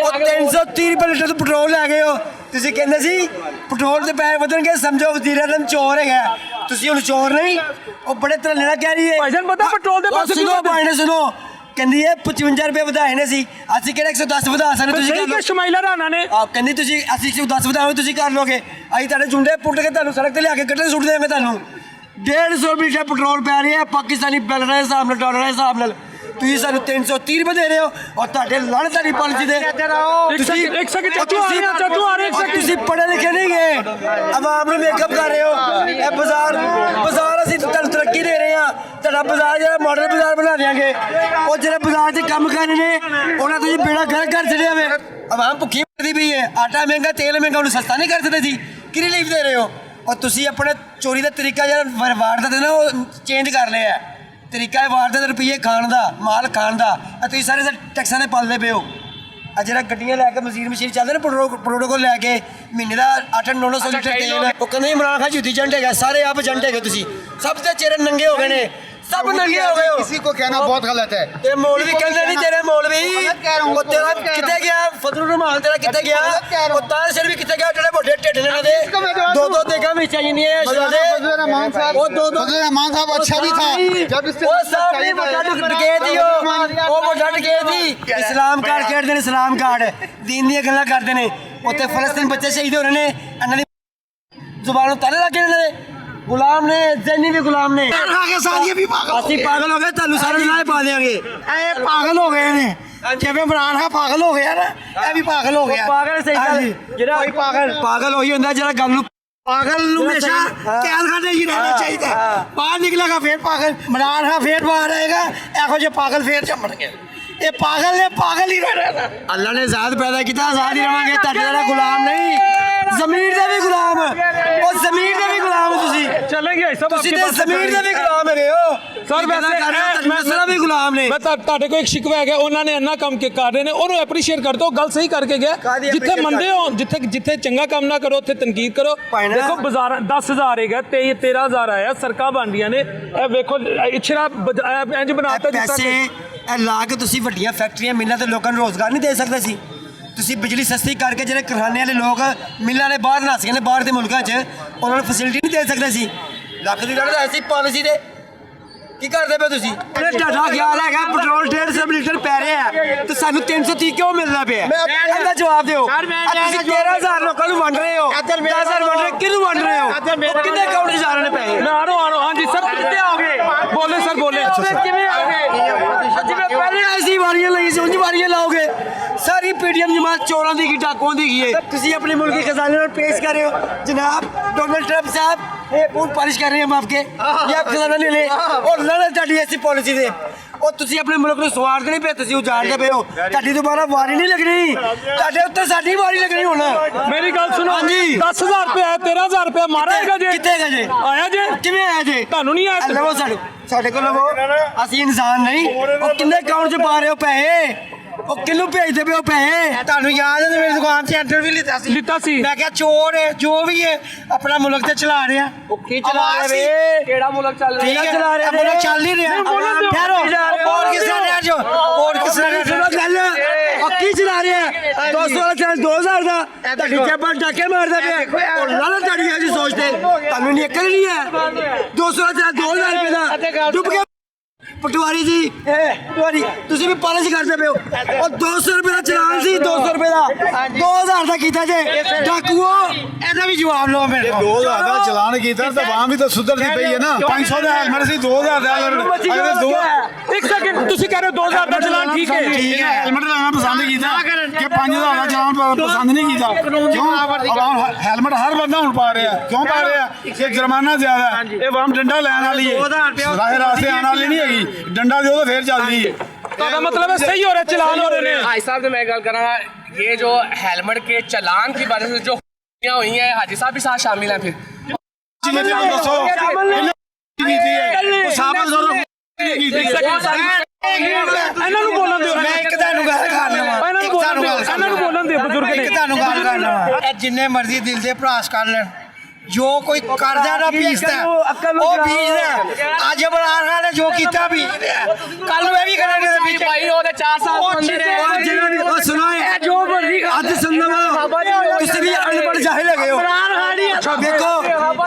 ਉਹ 330 ਰੁਪਏ ਲੀਟਰ ਤੋਂ ਪੈਟਰੋਲ ਲੈ ਗਏ ਹੋ ਤੁਸੀਂ ਕਹਿੰਦੇ ਸੀ ਪੈਟਰੋਲ ਦੇ ਪੈਸੇ ਵਧਣਗੇ ਸਮਝੋ ਵਜ਼ੀਰ ਆਜ਼ਮ ਚੋਰ ਹੈਗਾ ਤੁਸੀਂ ਹੁਣ ਚੋਰ ਨਹੀਂ ਉਹ ਬੜੇ ਧਰਨੇ ਨਾਲ ਕਹਿ ਰਹੀ ਹੈ ਭਾਈਜਾਨ ਪਤਾ ਪੈਟਰੋਲ ਦੇ ਪੈਸੇ ਸੁਣੋ ਭਾਈ ਸੁਣੋ ਕਹਿੰਦੀ ਹੈ 55 ਰੁਪਏ ਵਧਾਏ ਨੇ ਸੀ ਅਸੀਂ ਕਿਹੜਾ 110 ਵਧਾ ਸਕਦੇ ਤੁਸੀਂ ਸਹੀ ਕਿ ਸ਼ਮਾਈਲਾ ਰਾਣਾ ਨੇ ਕਹਿੰਦੀ ਤੁਸੀਂ ਅਸੀਂ 110 ਵਧਾਓ ਤੁਸੀਂ ਕਰ ਲੋਗੇ ਅਸੀਂ ਤੁਹਾਡੇ ਜੁੰਡੇ ਪੁੱਟ ਕੇ ਤੁਹਾਨੂੰ ਸੜਕ ਤੇ ਲਿਆ ਕੇ ਗੱਡੇ ਸੁੱਟ ਦੇਵਾਂਗੇ ਤੁਹਾਨੂੰ 150 ਲੀਟਰ ਪੈਟਰੋਲ ਪੈ ਰਿਹਾ ਪਾਕਿਸਤਾਨੀ ਡਾਲਰ ਦੇ ਹਿਸਾਬ ਨਾਲ ਡਾਲਰ ਦੇ ਹਿਸਾਬ ਨਾਲ ਤੁਸੀਂ ਸਾਨੂੰ 330 ਰੁਪਏ ਦੇ ਰਹੇ ਹੋ ਔਰ ਤੁਹਾਡੇ ਲਾਹਨਤ ਵਾਲੀ ਪਾਲਿਸੀ ਦੇ ਇੱਕ ਸੈਕਿੰਡ ਚਾਚੂ ਆ ਰਹੇ ਤੁਸੀਂ ਪੜ੍ਹੇ ਲਿਖੇ ਨਹੀਂ ਗਏ ਆਵਾਮ ਨੂੰ ਮੇਕਅਪ ਕਰ ਰਹੇ ਹੋ ਇਹ ਬਾਜ਼ਾਰ ਅਸੀਂ ਤੁਹਾਨੂੰ ਤਰੱਕੀ ਦੇ ਰਹੇ ਹਾਂ ਤੁਹਾਡਾ ਬਾਜ਼ਾਰ ਜਿਹੜਾ ਮਾਡਲ ਬਾਜ਼ਾਰ ਬਣਾ ਦਿਆਂਗੇ ਉਹ ਜਿਹੜੇ ਬਾਜ਼ਾਰ 'ਚ ਕੰਮ ਕਰ ਰਹੇ ਨੇ ਉਹਨਾਂ ਤੁਸੀਂ ਬੇੜਾ ਗਰਕ ਕਰ ਛੱਡਿਆ ਵੇ ਆਵਾਮ ਭੁੱਖੀ ਮਰਦੀ ਪਈ ਹੈ ਆਟਾ ਮਹਿੰਗਾ ਤੇਲ ਮਹਿੰਗਾ ਉਹਨੂੰ ਸਸਤਾ ਨਹੀਂ ਕਰ ਸਕਦੇ ਸੀ ਕੀ ਰਿਲੀਫ ਦੇ ਰਹੇ ਹੋ ਔਰ ਤੁਸੀਂ ਆਪਣੇ ਚੋਰੀ ਦਾ ਤਰੀਕਾ ਜਿਹੜਾ ਵਾਰਦਾਤ ਨਾ ਉਹ ਚੇਂਜ ਕਰ ਲਿਆ ਤਰੀਕਾ ਹੈ ਵਾਰਦਾਤ ਰੁਪਈਏ ਖਾਣ ਦਾ ਮਾਲ ਖਾਣ ਦਾ ਤੁਸੀਂ ਸਾਰੇ ਟੈਕਸਾਂ ਦੇ ਪਾਲਦੇ ਪਏ ਹੋ ਆ ਜਿਹੜਾ ਗੱਡੀਆਂ ਲੈ ਕੇ ਮਸ਼ੀਨ ਚੱਲਦੇ ਨੇ ਪ੍ਰੋਟੋਕੋਲ ਲੈ ਕੇ ਮਹੀਨੇ ਦਾ 800-900 ਲੀਟਰ ਤੇਲ ਉਹ ਕਹਿੰਦੇ ਇਮਰਾਨ ਖਾਨ ਝੂਠੀ ਏਜੰਟ ਹੈਗਾ ਸਾਰੇ ਆਪ ਏਜੰਟ ਹੈਗੇ ਤੁਸੀਂ ਸਭ ਦੇ ਚਿਹਰੇ ਨੰਗੇ ਹੋ ਗਏ ਨੇ सब नंगे हो गए हो किसी को कहना बहुत गलत है ते मौलवी कहते नहीं तेरे मौलवी वो तेरा किथे गया फजलुर रहमान तेरा किथे गया वो तार सिर भी किथे गया जेड़े बड़े ढिड ने दे दो देखा भी चाहिए नहीं है फजलुर रहमान साहब वो दो फजलुर रहमान साहब अच्छा भी था जब इससे वो सब नहीं बड़ा डकैत ही हो वो बड़ा डकैत ही इस्लाम कार्ड खेडदे ने इस्लाम कार्ड दीन दी गल्लां करदे ने उत्ते फलस्तीन बच्चे शहीद हो रहे ने इन्हां दी जुबान ताले लगे ने गुलाम ने जैनी भी गुलाम ने ਅਸੀਂ ਪਾਗਲ ਹੋ ਗਏ ਤੁਹਾਨੂੰ ਸਾਰੇ ਨਾਲ ਪਾ ਦੇਵਾਂਗੇ ਇਹ ਪਾਗਲ ਹੋ ਗਏ ਨੇ ਜਿਵੇਂ ਇਮਰਾਨ ਖਾਨ ਪਾਗਲ ਹੋ ਗਿਆ ਨਾ ਇਹ ਵੀ ਪਾਗਲ ਹੋ ਗਿਆ ਪਾਗਲ ਸਹੀ ਗੱਲ ਜਿਹੜਾ ਕੋਈ ਪਾਗਲ ਹੋਈ ਹੁੰਦਾ ਜਿਹੜਾ ਗੱਲ ਨੂੰ ਪਾਗਲ ਨੂੰ ਹਮੇਸ਼ਾ ਕੈਦਖਾਨੇ 'ਚ ਰਹਿਣਾ ਚਾਹੀਦਾ ਬਾਹਰ ਨਿਕਲੇਗਾ ਫੇਰ ਪਾਗਲ ਇਮਰਾਨ ਖਾਨ ਫੇਰ ਬਾਹਰ ਆਏਗਾ ਇਹੋ ਜਿਹੇ ਪਾਗਲ ਫੇਰ ਜੰਮਣਗੇ ਇਹ ਪਾਗਲ ਨੇ ਪਾਗਲ ਹੀ ਰਹਿਣਾ ਅੱਲਾ ਨੇ ਆਜ਼ਾਦ ਪੈਦਾ ਕੀਤਾ ਆਜ਼ਾਦ ਹੀ ਰਵਾਂਗੇ ਤੁਹਾਡੇ ਜਿਹੜਾ ਗੁਲਾਮ ਨਹੀਂ ਜ਼ਮੀਰ ਦੇ ਵੀ ਗੁਲਾਮ ਉਹ ਜ਼ਮੀਰ ਦੇ ਵੀ ਗੁਲਾਮ ਤੁਸੀਂ चलेंगे सब ਤੁਸੀਂ ਤੇ ਜ਼ਮੀਰ ਦੇ ਵੀ ਗੁਲਾਮ ਹੈਗੇ ਹੋ ਸਰ ਵੈਸੇ ਮਸਲਾ ਵੀ ਗੁਲਾਮ ਨੇ ਮੈਂ ਤੁਹਾਡੇ ਕੋਲ ਇੱਕ ਸ਼ਿਕਵਾ ਹੈਗਾ ਉਹਨਾਂ ਨੇ ਇੰਨਾ ਕੰਮ ਕਰ ਰਹੇ ਨੇ ਉਹਨੂੰ ਐਪਰੀਸ਼ੀਏਟ ਕਰ ਦੋ ਗੱਲ ਸਹੀ ਕਰਕੇ ਗਿਆ ਜਿੱਥੇ ਮੰਨਦੇ ਹੋ ਜਿੱਥੇ ਚੰਗਾ ਕੰਮ ਨਾ ਕਰੋ ਉੱਥੇ ਤਨਕੀਦ ਕਰੋ ਦੇਖੋ ਬਾਜ਼ਾਰ 10000 ਹੈਗਾ 13000 ਆਇਆ ਸੜਕਾਂ ਬਣਦੀਆਂ ਨੇ ਇਹ ਵੇਖੋ ਇਛਰਾ ਇੰਜ ਬਣਾਤਾ ਪੈਸੇ ਇਹ ਲਾ ਕੇ ਤੁਸੀਂ ਵੱਡੀਆਂ ਫੈਕਟਰੀਆਂ ਮਿਲਾਂ ਤੇ ਲੋਕਾਂ ਨੂੰ ਰੋਜ਼ਗਾਰ ਨਹੀਂ ਦੇ ਸਕਦੇ ਸੀ ਤੁਸੀਂ ਬਿਜਲੀ ਸਸਤੀ ਕਰਕੇ ਜਿਹੜੇ ਘਰਾਣੇ ਵਾਲੇ ਲੋਕ ਮਿਲਾਂ ਦੇ ਬਾਹਰ ਨੱਸ ਗਏ ਨੇ ਬਾਹਰ ਦੇ ਮੁਲਕਾਂ 'ਚ ਉਹਨਾਂ ਨੂੰ ਫੈਸਿਲਿਟੀ ਨਹੀਂ ਦੇ ਸਕਦੇ ਸੀ ਲੱਖ ਦੀ ਡਾਲਰ ਐਸੀ ਪਾਲਿਸੀ ਦੇ ਕੀ ਕਰਦੇ ਪਏ ਤੁਸੀਂ ਤੁਹਾਡਾ ਖਿਆਲ ਹੈਗਾ ਪੈਟਰੋਲ 150 ਲੀਟਰ ਪੈ ਰਿਹਾ ਤੇ ਸਾਨੂੰ 330 ਕਿਉਂ ਮਿਲਦਾ ਪਿਆ ਇਹਦਾ ਜਵਾਬ ਦਿਓ ਤੁਸੀਂ 13000 ਲੋਕਾਂ ਨੂੰ ਵੰਡ ਰਹੇ ਹੋ 10000 ਵੰਡ ਰਹੇ ਕਿਹਨੂੰ ਵੰਡ ਰਹੇ ਹੋ ਕਿੰਨੇ ਅਕਾਊਂਟ 'ਚ ਜਾ ਰਹੇ ਨੇ ਪੈਸੇ ਮੈਂ ਆਰੋ ਹਾਂਜੀ ਸਰ ਕਿੱਥੇ ਆਓਗੇ ਬੋਲੇ ਸਰ ਬੋਲੇ ਕਿਵੇਂ ਆਓਗੇ ਜਿਵੇਂ ਪਹਿਲੇ ਐਸੀ ਵਾਰੀਆਂ ਲਈ ਸੀ ਉਂਝ ਵਾਰੀਆਂ ਲਾਓਗੇ ਸਾਰੀ ਪੀਡੀਐਮ ਜਮਾਤ ਚੋਰਾਂ ਦੀ ਕੀ ਡਾਕੂਆਂ ਦੀ ਕੀ ਹੈ ਤੁਸੀਂ अपने मुल्क के खजाने में पेश कर रहे हो जनाब डोनाल्ड ट्रंप साहब ये बहुत पालिश कर रहे हैं हम आपके ये आप खजाना नहीं ले और लड़न ਤੁਹਾਡੀ ऐसी पॉलिसी दे ਉਹ ਤੁਸੀਂ ਆਪਣੇ ਮੁਲਕ ਨੂੰ ਸਵਾਰਦੇ ਨਹੀਂ ਪਏ ਤੁਸੀਂ ਉਜਾੜਦੇ ਪਏ ਹੋ ਤੁਹਾਡੀ ਦੁਬਾਰਾ ਵਾਰੀ ਨਹੀਂ ਲੱਗਣੀ ਤੁਹਾਡੇ ਉੱਤੇ ਸਾਡੀ ਵਾਰੀ ਲੱਗਣੀ ਹੁਣ ਮੇਰੀ ਗੱਲ ਸੁਣੋ ਹਾਂਜੀ 10000 ਰੁਪਏ 13000 ਰੁਪਏ ਮਾਰਾ ਹੈਗਾ ਜੇ ਕਿੱਥੇ ਹੈਗਾ ਜੇ ਆਇਆ ਜੇ ਕਿਵੇਂ ਆਇਆ ਜੇ ਤੁਹਾਨੂੰ ਨਹੀਂ ਆਇਆ ਲਵੋ ਸਾਡੇ ਕੋਲ ਲਵੋ ਅਸੀਂ ਇਨਸਾਨ ਨਹੀਂ ਉਹ ਕਿੰਨੇ ਅਕਾਊਂਟ 'ਚ ਪਾ ਰਹੇ ਹੋ ਪੈਸੇ ਉਹ ਕਿਹਨੂੰ ਭੇਜਦੇ ਪਏ ਹੋ ਪੈਸੇ ਤੁਹਾਨੂੰ ਯਾਦ ਹੈ ਮੇਰੀ ਦੁਕਾਨ 'ਤੇ ਐਂਟਰ ਵੀ ਲਿੱਤਾ ਸੀ ਮੈਂ ਕਿਹਾ ਚੋਰ ਹੈ ਜੋ ਵੀ ਹੈ ਆਪਣਾ ਮੁਲਕ ਤੇ ਚਲਾ ਰਿਹਾ ਕੀ ਚਲਾ ਰਹੇ ਵੇ ਕਿਹੜਾ ਮੁਲਕ ਚੱਲ ਰਿਹਾ ਠੀਕ ਹੈ ਚਲਾ ਰਿਹਾ ਮੁਲਕ ਚੱਲ ਨਹੀਂ ਰਿਹਾ ਠਹਿਰੋ ਹੋਰ ਕਿਸ ਨੇ ਜੋ ਹੋਰ ਕਿਸ ਨੇ ਗੱਲ ਉਹ ਕੀ ਚਲਾ ਰਿਹਾ 200 ਵਾਲਾ ਚੈਨਲ 2000 ਦਾ ਤੁਹਾਡੀ ਜੇਬਾਂ ਟਾਕੇ ਮਾਰਦਾ ਪਿਆ ਉਹ ਲਾਲਚ ਤੁਹਾਡੀ ਹੈ ਜੀ ਸੋਚਦੇ ਤੁਹਾਨੂੰ ਨਹੀਂ ਅਕਲ ਨਹੀਂ ਹੈ 200 ਵਾਲਾ ਚੈਨਲ 2000 ਰੁਪਏ ਦਾ ਡੁੱਬ ਗਿਆ ਪਟਵਾਰੀ ਜੀ ਪਟਵਾਰੀ ਤੁਸੀਂ ਵੀ ਪਾਲਿਸ਼ ਕਰਦੇ ਪਏ ਹੋ ਉਹ 200 ਰੁਪਏ ਦਾ ਚਲਾਨ ਸੀ 200 ਰੁਪਏ ਦਾ 2000 ਦਾ ਕੀਤਾ ਜੇ ਡਾਕੂਓ ਇਹਦਾ ਵੀ ਜਵਾਬ ਲਓ ਮੇਰੇ ਕੋਲ 2000 ਦਾ ਚਲਾਨ ਕੀਤਾ ਤਾਂ ਵਾਂ ਵੀ ਤਾਂ ਸੁਧਰਦੀ ਪਈ ਹੈ ਨਾ 500 ਦਾ ਹੈਲਮਟ ਸੀ 2000 ਦਾ ਅਗਰ ਦੋ ਇੱਕ ਸੈਕਿੰਡ ਤੁਸੀਂ ਕਹਿ ਰਹੇ ਹੋ 2000 ਦਾ ਚਲਾਨ ਠੀਕ ਹੈ ਠੀਕ ਹੈ ਹੈਲਮਟ ਲੈਣਾ ਪਸੰਦ ਕੀਤਾ ਕਿ 5000 ਦਾ ਚਲਾਨ ਪਸੰਦ ਨਹੀਂ ਕੀਤਾ ਕਿਉਂ ਆਵਾਮ ਹੈਲਮਟ ਹਰ ਬੰਦਾ ਹੁਣ ਪਾ ਰਿਹਾ ਕਿਉਂ ਪਾ ਰਿਹਾ ਕਿ ਜੁਰਮਾਨਾ ਜ਼ਿਆਦਾ ਹੈ ਇਹ ਆਵਾਮ ਡੰਡਾ ਲੈਣ ਵਾਲੀ ਹੈ ਰਾਹ ਰਾਸਤੇ ਆਉਣ ਵਾਲੀ ਨਹੀਂ ਹੈਗੀ डंडा दो तो फिर चलती है तो मतलब है सही हो रहा है चलान हो रहे हैं भाई साहब से मैं गल करा ये जो हेलमेट के चलान की वजह से जो हुई हैं हाजी साहब भी साथ शामिल हैं फिर जिन्ने मर्जी दिल से भरास कर लें जो कोई करदा ना बीजदा ਉਹ ਬੀਜਦਾ ਅੱਜ ਇਮਰਾਨ ਖਾਨ ਨੇ ਜੋ ਕੀਤਾ ਵੀ ਕੱਲ ਨੂੰ ਇਹ ਵੀ ਕਰਾਂਗੇ ਤੇ ਬੀਜ ਭਾਈ ਉਹਦੇ 4 ਸਾਲ ਬੰਦੇ ਨੇ ਜਿਹਨਾਂ ਦੀ ਉਹ ਸੁਣਾਏ ਜੋ ਮਰਜ਼ੀ ਅੱਜ ਸੁਣਨਾ ਤੁਸੀਂ ਵੀ ਅਨਪੜ੍ਹ ਜਾਹਿਲ ਹੈਗੇ ਹੋ ਇਮਰਾਨ ਖਾਨ ਹੀ ਅੱਛਾ ਦੇਖੋ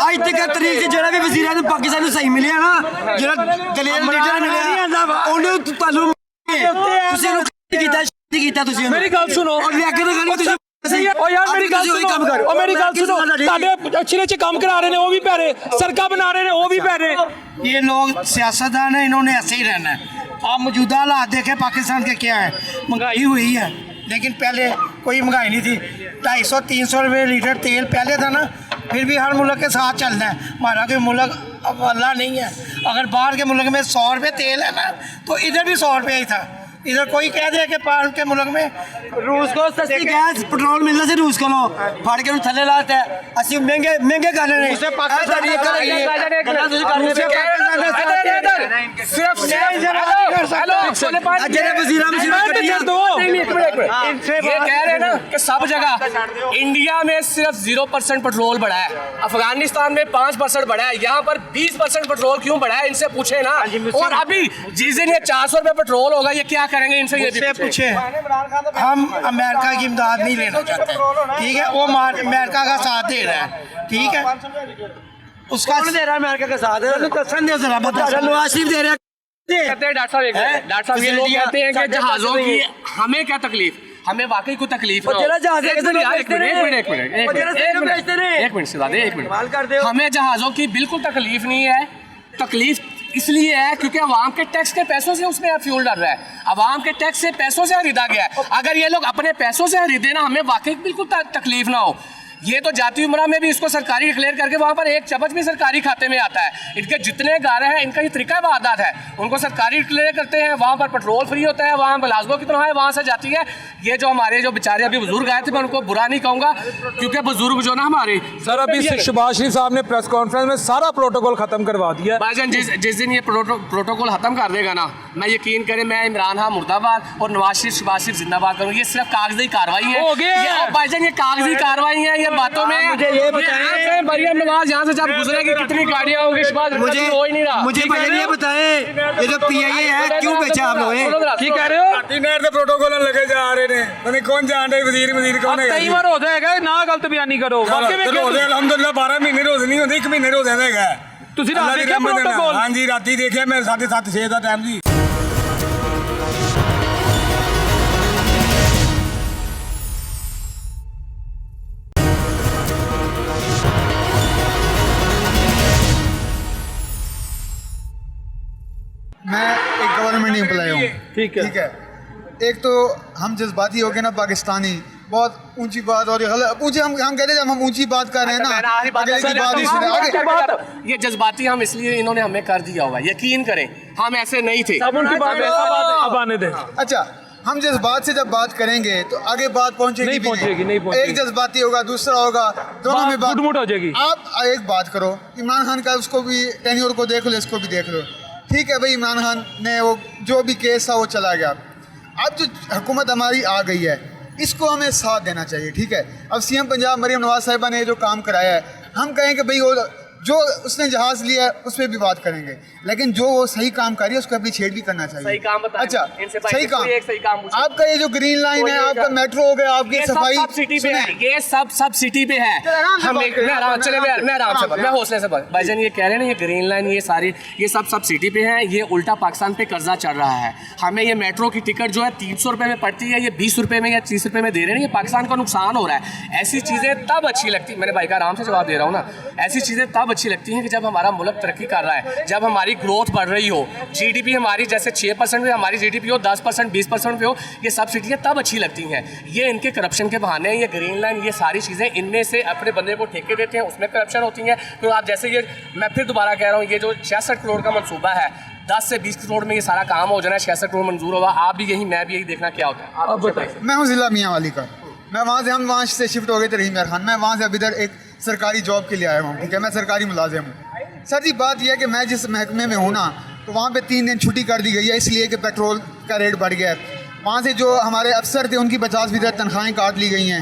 ਅੱਜ ਤੱਕ ਤਰੀਕ ਚ ਜਿਹੜਾ ਵੀ ਵਜ਼ੀਰਾਂ ਨੂੰ ਪਾਕਿਸਤਾਨ ਨੂੰ ਸਹੀ ਮਿਲਿਆ ਨਾ ਜਿਹੜਾ ਦਲੇਰ ਲੀਡਰ ਮਿਲਿਆ ਉਹਨੇ ਤੁਹਾਨੂੰ ਤੁਸੀਂ ਕੀਤਾ ਤੁਸੀਂ मेरी गल सुनो और लेकर गली ਤੁਸੀਂ ओ यार मेरी गल सुनो ओ मेरी गल सुनो ਤੁਹਾਡੇ ਅੱਛੇ ਚ ਕੰਮ ਕਰਾ ਰਹੇ ਨੇ ਉਹ ਵੀ ਪੈ ਰਹੇ ਸੜਕਾਂ ਬਣਾ ਰਹੇ ਨੇ ਉਹ ਵੀ पै रहे ये लोग सियासतदान है इन्होंने ऐसे ही रहना है आप मौजूदा हालात देखें पाकिस्तान के क्या है महंगाई हुई है लेकिन पहले कोई महंगाई नहीं थी 250-300 रुपये लीटर तेल पहले था ना फिर भी हर मुल्क के साथ चलना है हमारा कोई मुल्क अब अल्लाह नहीं है अगर बाहर के मुल्क में 100 रुपये तेल है ना तो इधर भी 100 रुपये ही था इधर कोई कह दे कि बाहर के मुल्क में रूस को सस्ती गैस पेट्रोल मिलना से रूस को फाड़ के थले लाते हैं असि महंगे कर रहे हैं सब जगह इंडिया में सिर्फ 0% पेट्रोल बढ़ा है अफगानिस्तान में 5% बढ़ा है यहाँ पर 20% पेट्रोल क्यों बढ़ा है इनसे पूछे ना और अभी जिस दिन ये 400 रुपये पेट्रोल होगा ये क्या करेंगे इनसे ये पूछे हम अमेरिका की इमदाद नहीं लेना चाहते ठीक है वो अमेरिका का साथ दे रहा है ठीक है उसका दे रहा है अमेरिका का साथ नवाज शरीफ दे रहा है डॉक्टर साहब ये लोग कहते हैं कि जहाज़ों की हमें क्या तकलीफ हमें वाकई कोई तकलीफ एक मिनट हमें जहाज़ों की बिल्कुल तकलीफ नहीं है तकलीफ इसलिए है क्योंकि अवाम के टैक्स के पैसों से उसमें फ्यूल डल रहा है अवाम के टैक्स से पैसों से खरीदा गया है अगर ये लोग अपने पैसों से खरीदे ना हमें वाकई बिल्कुल तकलीफ ना हो ये तो जाती उम्रा में भी इसको सरकारी डिक्लेयर करके वहाँ पर एक चबच भी सरकारी खाते में आता है इनके जितने गारे हैं इनका ये तरीका वारदात है उनको सरकारी डिक्लेयर करते हैं वहाँ पर पेट्रोल फ्री होता है वहाँ मुलाजमों की तरह है वहाँ से जाती है ये जो हमारे जो बेचारे अभी बुजुर्ग आए थे मैं उनको बुरा नहीं कहूँगा क्योंकि बुजुर्ग जो ना हमारे सर अभी शहबाज शरीफ साहब ने प्रेस कॉन्फ्रेंस में सारा प्रोटोकॉल खत्म करवा दिया भाईजान जिस दिन ये प्रोटोकॉल खत्म कर देगा ना मैं यकीन करें मैं इमरान खान मुर्दाबाद और नवाज शरीफ शहबाज शरीफ जिंदाबाद करूँ ये सिर्फ कागजी कार्रवाई है भाईजान ये कागजी कार्रवाई है ये बातों में मरियम नवाज यहाँ से जब गुजरेगी कितनी गाड़ियाँ होंगी मुझे हो ही नहीं रहा मुझे पहले ये बताएं ये जो पीआईए है क्यों बेचा आप लोगों की कह रहे हो नहर ਦੇ ਪ੍ਰੋਟੋਕਾਲ ਲੱਗੇ ਜਾ ਰਹੇ ਨੇ ਪਤਾ ਕੌਣ ਜਾਣਦਾ ਵਜ਼ੀਰ ਕੌਣ ਹੈਗਾ ਕਈ ਵਾਰ ਹੋ ਜਾਏਗਾ ਨਾ ਗਲਤ ਬਿਆਨੀ ਕਰੋ ਵਾਕਈ ਵਿੱਚ ਅਲਹਮਦੁਲਿਲਾ 12 ਮਹੀਨੇ ਰੋਜ਼ ਨਹੀਂ ਹੁੰਦੇ 1 ਮਹੀਨੇ ਰੋਜ਼ ਹੈਗਾ ਤੁਸੀਂ ਰਾਤ ਦੇਖਿਆ ਪ੍ਰੋਟੋਕਾਲ ਹਾਂਜੀ ਰਾਤੀ ਦੇਖਿਆ ਮੈਂ 7:30 6 ਦਾ ਟਾਈਮ ਜੀ मैं एक गवर्नमेंट एम्प्लॉय हूँ ठीक ठीक है एक तो हम जज्बाती हो गए ना पाकिस्तानी बहुत ऊंची बात और ऊंची हम कहते हैं जब हम ऊंची बात कर रहे हैं ना अगले की बात ही सुने आगे ये जज्बाती हम इसलिए इन्होंने हमें कर दिया हुआ यकीन करें हम ऐसे नहीं थे अब उनकी बात अब आने दें अच्छा हम जज्बात से जब बात करेंगे तो आगे बात पहुंचेगी नहीं पहुंचेगी एक जज्बाती होगा दूसरा होगा दोनों में बात मुठ हो जाएगी आप एक बात करो इमरान खान का उसको भी टेन्योर को देख लो इसको भी देख लो ठीक है भाई, इमरान खान ने वो जो भी केस था वो चला गया। अब जो हुकूमत हमारी आ गई है इसको हमें साथ देना चाहिए, ठीक है। अब सीएम पंजाब मरीम नवाज साहिबा ने जो काम कराया है, हम कहें कि भाई वो जो उसने जहाज लिया है उस पर भी बात करेंगे, लेकिन जो वो सही काम कर रही है उसको अप्रिशिएट भी करना चाहिए। सही काम बताएं। अच्छा, इनसे सही काम, एक सही काम पूछिए। आपका ये जो ग्रीन लाइन है, आपका मेट्रो हो गया, आपकी सफाई, सब सिटी पे है, ये सब सिटी पे है। हम मैं आराम से मैं हौसले से भाईजान ये कह रहे हैं ना, ये ग्रीन लाइन ये सारी ये सब सिटी पे है। ये उल्टा पाकिस्तान पे कर्जा चढ़ रहा है। हमें ये मेट्रो की टिकट जो है 300 रुपये में पड़ती है, ये 20 रुपये में या 30 रुपये में दे रहे हैं। ये पाकिस्तान का नुकसान हो रहा है। ऐसी चीज़ें तब अच्छी लगती, मैंने भाई का आराम से जवाब दे रहा हूँ ना, ऐसी चीज़ें तब अच्छी लगती हैं कि जब हमारा मुल्क तरक्की कर रहा है, जब हमारी ग्रोथ बढ़ रही हो, जीडीपी हमारी जैसे 6% पे हमारी जीडीपी हो, 10% 20% पे हो, ये सब्सिडियाँ तब अच्छी लगती हैं। ये इनके करप्शन के बहाने, ये ग्रीन लाइन, ये सारी चीज़ें इनमें से अपने बंदे को ठेके देते हैं, उसमें करप्शन होती है। तो आप जैसे ये मैं फिर दोबारा कह रहा हूँ, ये जो 66 करोड़ का मनसूबा है, 10 से 20 करोड़ में ये सारा काम हो जाना है, 66 करोड़ मंजूर होगा। आप भी यही, मैं भी यही देखना क्या होता है। अब बताइए। मैं हूँ ज़िला मियांवाली का, मैं वहाँ से हम वहाँ से शिफ्ट हो गए थे रहीम यार खान, मैं वहाँ से अब इधर एक सरकारी जॉब के लिए आया हूँ, ठीक है। मैं सरकारी मुलाजिम हूँ। सर जी बात यह है कि मैं जिस महकमे में हूँ ना, तो वहाँ पे 3 दिन छुट्टी कर दी गई है इसलिए कि पेट्रोल का रेट बढ़ गया है। वहाँ से जो हमारे अफसर थे उनकी 50% तनख्वाहें काट ली गई हैं।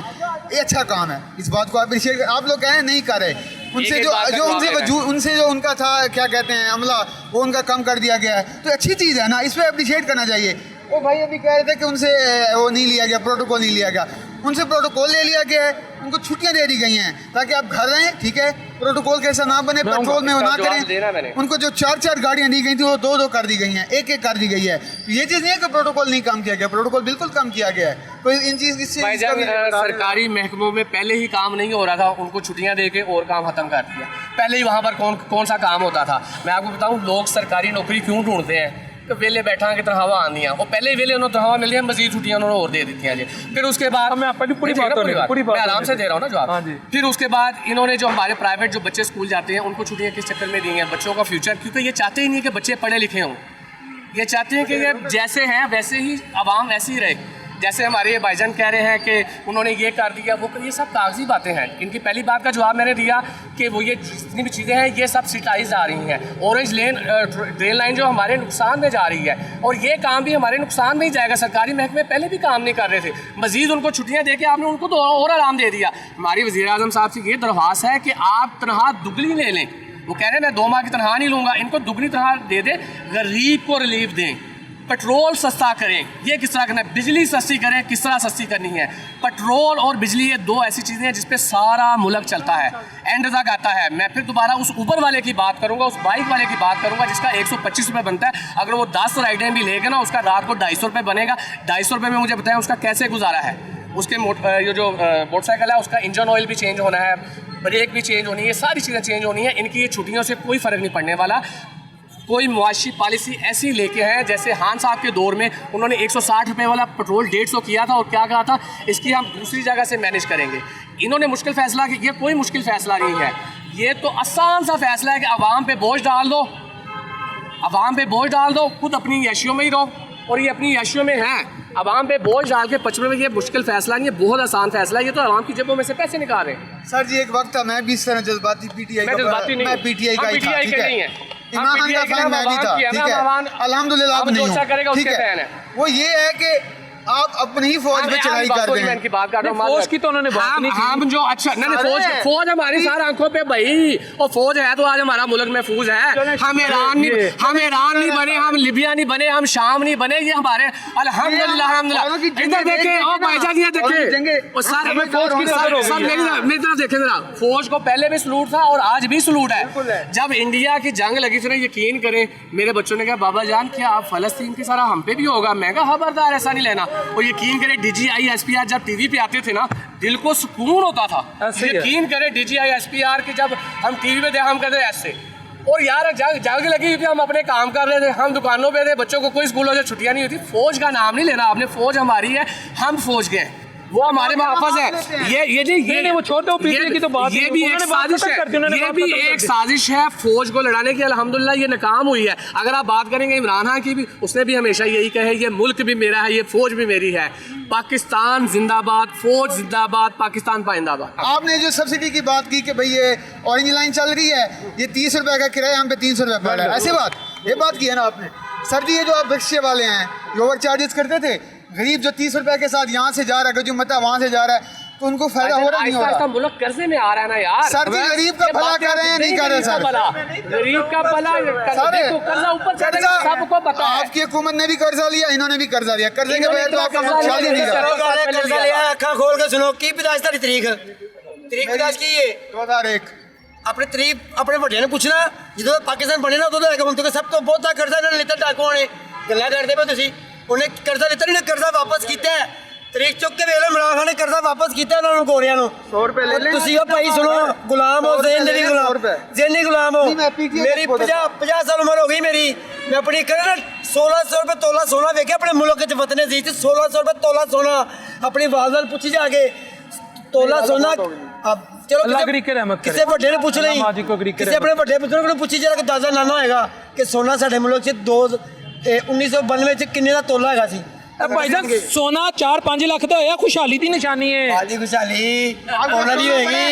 ये अच्छा काम है, इस बात को अप्रिशिएट आप लोग कह रहे हैं नहीं कर रहे। उनसे जो उनका था क्या कहते हैं अमला, वो उनका कम कर दिया गया है, तो अच्छी चीज़ है ना, इस पर अप्रिशिएट करना चाहिए। वो भाई अभी कह रहे थे कि उनसे वो नहीं लिया गया, प्रोटोकॉल नहीं लिया गया। उनसे प्रोटोकॉल ले लिया गया है, उनको छुट्टियां दे दी गई हैं ताकि आप घर रहें, ठीक है। प्रोटोकॉल कैसा ना बने, पेट्रोल में वो ना करें। उनको जो 4 गाड़ियां दी गई थी वो 2 कर दी गई हैं, 1 कर दी गई है। ये चीज़ नहीं है कि प्रोटोकॉल नहीं काम किया गया, प्रोटोकॉल बिल्कुल काम किया गया है। तो इन चीज़ सरकारी महकमों में पहले ही काम नहीं हो रहा था, उनको छुट्टियां दे के और काम खत्म कर दिया। पहले ही वहाँ पर कौन सा काम होता था। मैं आपको बताऊँ, लोग सरकारी नौकरी क्यों ढूंढते हैं कि वेले बैठा कि तनख्वाह आंदियाँ, और पहले ही वेले उन्होंने तनख्वाह मिली है, मजीद छुट्टियाँ उन्होंने और दे दी थी जी। फिर उसके बाद मैं आपकी पूरी बात आराम से दे रहा हूँ ना जवाब। फिर उसके बाद इन्होंने जो हमारे प्राइवेट जो बच्चे स्कूल जाते हैं उनको छुट्टियाँ किस चक्कर में दी हैं, बच्चों का फ्यूचर, क्योंकि ये चाहते ही नहीं कि बच्चे पढ़े लिखे हों। ये चाहते हैं कि ये जैसे हैं वैसे ही आवाम वैसे ही रहे। जैसे हमारे भाईजान कह रहे हैं कि उन्होंने ये कर दिया, वो ये सब कागजी बातें हैं। इनकी पहली बात का जवाब मैंने दिया कि वो ये जितनी भी चीज़ें हैं ये सब सिटाइज आ रही हैं। ऑरेंज रेल लाइन जो हमारे नुकसान में जा रही है, और ये काम भी हमारे नुकसान में ही जाएगा। सरकारी महकमे पहले भी काम नहीं कर रहे थे, मजीद उनको छुट्टियाँ दे के आपने उनको तो और आराम दे दिया। हमारी वज़ीर आज़म साहब से ये दरख्वास्त है कि आप तनख्वाह दुगनी ले लें। वो कह रहे हैं मैं 2 माह की तनख्वाह नहीं लूँगा, इनको दुगनी तनख्वाह दे दें, गरीब को रिलीफ दें, पेट्रोल सस्ता करें। ये किस तरह करना है, बिजली सस्ती करें, किस तरह सस्ती करनी है। पेट्रोल और बिजली ये 2 ऐसी चीज़ें हैं जिस पे सारा मुल्क चलता है, एंड तक आता है। मैं फिर दोबारा उस ऊबर वाले की बात करूंगा, उस बाइक वाले की बात करूंगा जिसका 125 रुपये बनता है। अगर वो 10 राइडें भी लेगा ना, उसका रात को 250 रुपये बनेगा। 250 रुपये में मुझे बताएं उसका कैसे गुजारा है। उसके ये जो मोटरसाइकिल है उसका इंजन ऑयल भी चेंज होना है, ब्रेक भी चेंज होनी है, सारी चीज़ें चेंज होनी है। इनकी ये छुट्टियों से कोई फ़र्क नहीं पड़ने वाला। कोई मुआशी पॉलिसी ऐसी लेके हैं जैसे खान साहब के दौर में उन्होंने 160 रुपये वाला पेट्रोल 150 किया था, और क्या कहा था, इसकी हम दूसरी जगह से मैनेज करेंगे। इन्होंने मुश्किल फ़ैसला किया। ये कोई मुश्किल फ़ैसला नहीं है, ये तो आसान सा फैसला है कि आवाम पे बोझ डाल दो, आवाम पे बोझ डाल दो, खुद अपनी यशियों में ही रहो, और ये अपनी यशियों में हैं। आवाम पे बोझ डाल के 55 में, ये मुश्किल फैसला नहीं है, बहुत आसान फैसला है। ये तो आवाम की जेबों में से पैसे निकाल रहे हैं। सर जी एक वक्त था मैं भी इस तरह जज्बाती पीटीआई का, मैं पीटीआई का ही था, ठीक है। इमरान खान का फैन मैं भी था, ठीक है। अल्हम्दुलिल्लाह अब नहीं हूं, ठीक है। वो ये है कि आप अपनी ही फौज में चढ़ाई कर रहे हैं। फौज की तो उन्होंने बात नहीं की। हम जो अच्छा नहीं, फौज हमारी सारी आंखों पे भाई, और फौज है तो आज हमारा मुल्क महफूज है। हम ईरान नहीं बने, हम लिबिया नहीं बने, हम शाम नहीं बने, ये हमारे अल्हम्दुलिल्लाह। इधर देखे और भाईजान ये देखे, और सर मेरी तरफ देखे जरा, फौज को पहले भी सलूट था और आज भी सलूट है। जब इंडिया की जंग लगी थी ना, यकीन करें मेरे बच्चों ने कहा बाबा जान क्या आप फलस्तीन की सारा हम पे भी होगा। मैं कहा खबरदार ऐसा नहीं लेना। और यकीन करें DGI SPR जब टीवी पे आते थे ना, दिल को सुकून होता था। यकीन करें DGI SPR की जब हम टीवी पे थे, हम कहते ऐसे, और यार जंग लगी हुई थी, हम अपने काम कर रहे थे, हम दुकानों पे थे, बच्चों को कोई स्कूलों से छुट्टियां नहीं होती। फौज का नाम नहीं लेना आपने, फौज हमारी है, हम फौज के हैं, वो हमारे महफूज है। ये वो छोटे की तो बात, ये भी एक साजिश है, ये भी एक साजिश है फौज को लड़ाने की। अल्हम्दुलिल्लाह ये नाकाम हुई है। अगर आप बात करेंगे इमरान खान की भी, उसने भी हमेशा यही कहा, ये मुल्क भी मेरा है, ये फौज भी मेरी है। पाकिस्तान जिंदाबाद, फौज जिंदाबाद, पाकिस्तान पाइंदाबाद। आपने जो सब्सिडी की बात की कि भाई ये ऑरेंज लाइन चल रही है, ये 30 रुपए का किराया हम पे 300 रुपये पड़ रहा है, ऐसी बात ये बात की है ना आपने। सर जी ये जो आप रिक्शे वाले हैं ये ओवर चार्जेस करते थे, गरीब जो 30 रुपए के साथ यहाँ से जा रहा है, जो मता वहाँ से जा रहा है, तो उनको फायदा हो रहा नहीं हो रहा। मुल्क कर्जे में आ रहा है ना यार। सर जी गरीब का भला कर रहे हैं नहीं कर रहे सर? गरीब का भला, कर्जा ऊपर सबको पता है। आपकी हुकूमत ने भी कर्जा लिया, इन्होंने भी कर्जा लिया, कर्जे के बगैर तो आपका शादी नहीं रहा। कर्जा लिया, अखा खोल के सुनो की पिदाश दी तरीक पिदाश की है 2001 अपने तरीक अपने ਵੱਡਿਆਂ ਨੇ ਪੁੱਛਣਾ ਜਦੋਂ ਪਾਕਿਸਤਾਨ ਬਣੇ ਨਾ ਉਦੋਂ ਲੈ ਕੇ ਹੁਣ ਤੱਕ ਸਭ ਤੋਂ ਬਹੁਤਾ ਕਰਜ਼ਾ ਇਹਨਾਂ ਨੇ ਲਿੱਤਾ ਡਾਕੂਆਂ ਨੇ। ਗੱਲਾਂ ਕਰਦੇ ਪਏ ਤੁਸੀਂ, ਉਹਨੇ ਕਰਜ਼ਾ ਲਿੱਤਾ ਨਹੀਂ, ਕਰਜ਼ਾ ਵਾਪਸ ਕੀਤਾ ਹੈ। ਤਰੀਕ ਚੁੱਕ ਕੇ ਵੇਖ ਲਓ ਇਮਰਾਨ ਖਾਨ ਨੇ ਕਰਜ਼ਾ ਵਾਪਸ ਕੀਤਾ ਇਹਨਾਂ ਨੂੰ ਗੋਰਿਆਂ ਨੂੰ 100 ਰੁਪਏ ਲੈ ਲੈ। ਤੁਸੀਂ ਉਹ ਭਾਈ ਸੁਣੋ, ਗੁਲਾਮ ਹੋ ਜ਼ੇਨ ਦੀ ਗੁਲਾਮ, ਜ਼ੇਨ ਦੀ ਗੁਲਾਮ ਹੋ। ਮੇਰੀ 50 ਸਾਲ ਉਮਰ ਹੋ ਗਈ ਮੇਰੀ, ਮੈਂ ਆਪਣੀ ਕਰੇ ਨਾ 1600 ਰੁਪਏ ਤੋਲਾ ਸੋਨਾ ਵੇਖਿਆ ਆਪਣੇ ਮੁਲਕ 'ਚ ਵਤਨੇ ਸੀ ਤੇ 1600 ਰੁਪਏ ਤੋਲਾ ਸੋਨਾ ਆਪਣੀ ਵਾਲਦ ਨਾਲ ਪੁੱਛੀ ਜਾ ਕੇ ਤੋਲਾ ਸੋਨਾ। ਚਲੋ अल्लाह करीब के रहमत करे। ਕਿਸੇ ਵੱਡੇ ਨੂੰ ਪੁੱਛ ਲਈ, ਨਮਾਜ਼ੀ ਕੋ ਕਰੀਬ ਕੇ ਕਿਸੇ ਆਪਣੇ ਵੱਡੇ ਬਜ਼ੁਰਗ ਨੂੰ ਪੁੱਛੀ ਜਰਾ ਕਿ ਦਾਦਾ ਨਾਨਾ ਹੋਏਗਾ ਕਿ ਸੋਨਾ ਸਾਡੇ ਮੁਲਕ 'ਚ 1992 'ਚ ਕਿੰਨੇ ਦਾ ਤੋਲਾ ਹੈਗਾ ਸੀ। भाई साहब सोना 4-5 लाख का होया, खुशहाली की निशानी है। हाली खुशहाली ਉਹਨਾਂ ਦੀ ਹੋਏਗੀ,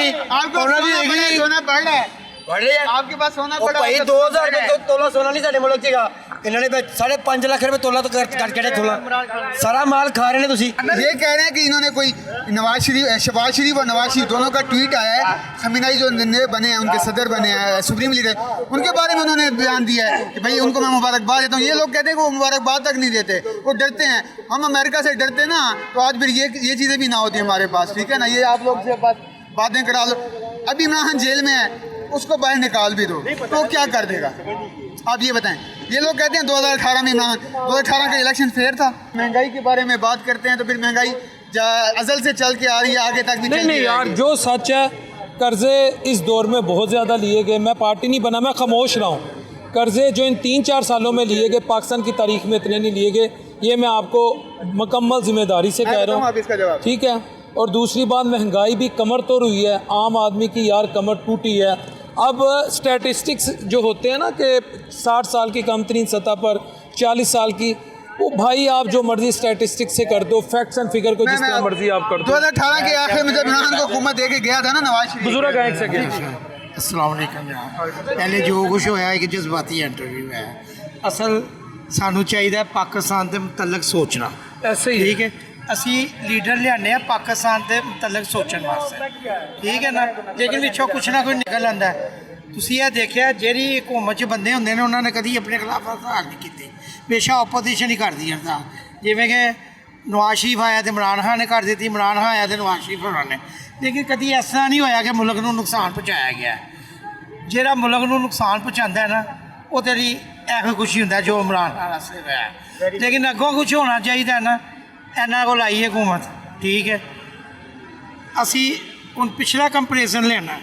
ਉਹਨਾਂ ਦੀ ਹੋਏਗੀ। सोना बढ़ रहा है, बढ़ रही है आपके पास सोना ਉਹ पड़ा ਭਾਈ है। 2000 ਰੁਪਏ ਤੋਲਾ ਸੋਨਾ ਨਹੀਂ ਸਾਡੇ ਮੁਲਕ 'ਚ ਹੈਗਾ। ਇਹਨਾਂ ਨੇ 5.5 ਲੱਖ ਰੁਪਏ ਤੋਲਾ ਤੋਂ ਕੱਟ ਕੇ ਤੋਲਾ ਸਾਰਾ ਮਾਲ ਖਾ ਰਹੇ ਨੇ ਤੁਸੀਂ। ये कह रहे हैं कि इन्होंने कोई नवाज शरीफ, शहबाज शरीफ और नवाज शरीफ दोनों का ट्वीट आया है, खमीनाई जो नए बने हैं, उनके सदर बने हैं, सुप्रीम लीडर, उनके बारे में उन्होंने बयान दिया है कि भाई उनको मैं मुबारकबाद देता हूँ। ये लोग कहते हैं कि वो मुबारकबाद तक नहीं देते, वो डरते हैं। हम अमेरिका से डरते ना तो आज फिर ये चीज़ें भी ना होती हमारे पास, ठीक है ना। ये आप लोग से बातें करा लो। अभी इमरान खान जेल में है, उसको बाहर निकाल भी दो तो क्या कर देगा आप ये बताएं। ये लोग कहते हैं 2018 में इमरान 2018 का इलेक्शन फेयर था। महंगाई के बारे में बात करते हैं तो फिर महंगाई अजल से चल के आ रही है, आगे तक भी नहीं यार, जो सच है कर्जे इस दौर में बहुत ज़्यादा लिए गए। मैं पार्टी नहीं बना, मैं खामोश रहा हूँ। कर्जे जो इन 3-4 सालों में लिए गए पाकिस्तान की तारीख में इतने नहीं लिए गए, ये मैं आपको मुकम्मल जिम्मेदारी से कह रहा हूँ, ठीक है। और दूसरी बात, महंगाई भी कमर तोड़ हुई है, आम आदमी की यार कमर टूटी है। अब स्टैटिस्टिक्स जो होते हैं ना कि 60 साल की कम तरीन सतह पर 40 साल की, वो भाई आप जो मर्जी स्टैटिस्टिक्स से कर दो, फैक्ट्स एंड फिगर को जिस तरह मर्जी आप कर दो। 2018 के आखिर में जब इमरान को हुकूमत दे के गया था ना नवाज शरीफ, बुजुर्ग हैं, एक सेकंड। अस्सलाम वालेकुम जनाब। पहले जो कुछ होया एक जज्बाती इंटरव्यू है। असल सानू चाहिए पाकिस्तान के मुतलक सोचना, ऐसे ही ठीक है। ਅਸੀਂ ਲੀਡਰ ਲਿਆਨੇ ਆ ਪਾਕਿਸਤਾਨ ਦੇ ਮੁਤਲਕ ਸੋਚਣ ਵਾਸਤੇ, ਠੀਕ ਹੈ ਨਾ। ਲੇਕਿਨ ਵਿੱਚੋਂ ਕੁਛ ਨਾ ਕੁਛ ਨਿਕਲ ਆਉਂਦਾ। ਤੁਸੀਂ ਇਹ ਦੇਖਿਆ ਜਿਹੜੀ ਹਕੂਮਤ 'ਚ ਬੰਦੇ ਹੁੰਦੇ ਨੇ ਉਹਨਾਂ ਨੇ ਕਦੀ ਆਪਣੇ ਖਿਲਾਫ ਹਰਤਾਲ ਨਹੀਂ ਕੀਤੀ, ਹਮੇਸ਼ਾ ਆਪੋਜੀਸ਼ਨ ਹੀ ਕਰਦੀ ਹਰਤਾਲ। ਜਿਵੇਂ ਕਿ ਨਵਾਜ਼ ਸ਼ਰੀਫ ਆਇਆ ਤੇ ਇਮਰਾਨ ਖਾਨ ਨੇ ਕਰ ਦਿੱਤੀ, ਇਮਰਾਨ ਖਾਨ ਆਇਆ ਤੇ ਨਵਾਜ਼ ਸ਼ਰੀਫ ਹੋਰਾਂ ਨੇ। ਲੇਕਿਨ ਕਦੀ ਇਸ ਤਰ੍ਹਾਂ ਨਹੀਂ ਹੋਇਆ ਕਿ ਮੁਲਕ ਨੂੰ ਨੁਕਸਾਨ ਪਹੁੰਚਾਇਆ ਗਿਆ। ਜਿਹੜਾ ਮੁਲਕ ਨੂੰ ਨੁਕਸਾਨ ਪਹੁੰਚਾਉਂਦਾ ਹੈ ਨਾ ਉਹ ਤੇਰੀ ਇਹੋ ਕੁਛ ਹੀ ਹੁੰਦਾ ਜੋ ਇਮਰਾਨ ਖਾਨ ਵਾਸਤੇ ਹੋਇਆ। ਲੇਕਿਨ ਅੱਗੋਂ ਕੁਛ ਹੋਣਾ ਚਾਹੀਦਾ ਨਾ। ਇਹਨਾਂ ਕੋਲ ਆਈ ਹਕੂਮਤ, ਠੀਕ ਹੈ। ਅਸੀਂ ਹੁਣ ਪਿਛਲਾ ਕੰਪੈਰੀਜ਼ਨ ਲੈਣਾ,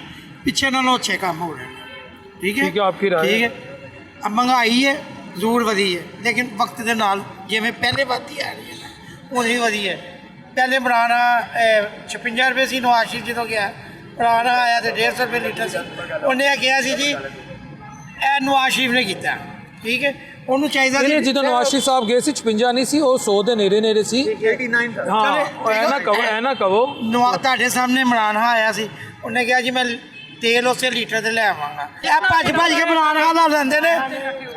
ਪਿੱਛੇ ਨਾਲੋਂ ਅੱਛੇ ਕੰਮ ਹੋ ਰਹੇ ਨੇ, ਠੀਕ ਹੈ। ਠੀਕ ਹੈ, ਆਪਕੀ ਰਾਏ ਠੀਕ ਹੈ। अब महंगाई है ਜ਼ਰੂਰ ਵਧੀ ਹੈ, ਲੇਕਿਨ ਵਕਤ ਦੇ ਨਾਲ ਜਿਵੇਂ ਪਹਿਲੇ ਵਧਦੀ ਆ ਰਹੀ ਹੈ ਨਾ ਹੁਣ ਵੀ ਵਧੀ ਹੈ। ਪਹਿਲੇ ਇਮਰਾਨ 56 ਰੁਪਏ ਸੀ, ਨਵਾਜ਼ ਸ਼ਰੀਫ ਜਦੋਂ ਗਿਆ ਇਮਰਾਨ ਆਇਆ ਤੇ 150 ਰੁਪਏ ਲੀਟਰ ਸੀ। ਉਹਨੇ ਕਿਹਾ ਸੀ ਜੀ ਇਹ ਨਵਾਜ਼ ਸ਼ਰੀਫ ਨੇ ਕੀਤਾ, ਠੀਕ ਹੈ। ਉਹਨੂੰ ਚਾਹੀਦਾ नहीं जो नवाज शरीफ साहब गए सी 56 नहीं सी, वो 100 ਦੇ ਨੇੜੇ ਨੇੜੇ ਸੀ। 89 था। हाँ ऐ ना कहो ਤੁਹਾਡੇ ਸਾਹਮਣੇ ਇਮਰਾਨ ਖਾਨ ਆਇਆ ਸੀ, ਉਹਨੇ ਕਿਹਾ ਜੀ ਮੈਂ ਤੇਲ ਉਸੇ ਲੀਟਰ ਤੇ ਲੈ ਆਵਾਂਗਾ। ਇਹ ਭੱਜ ਕੇ ਇਮਰਾਨ ਖਾਨ ਦਾ ਲੈਂਦੇ ਨੇ।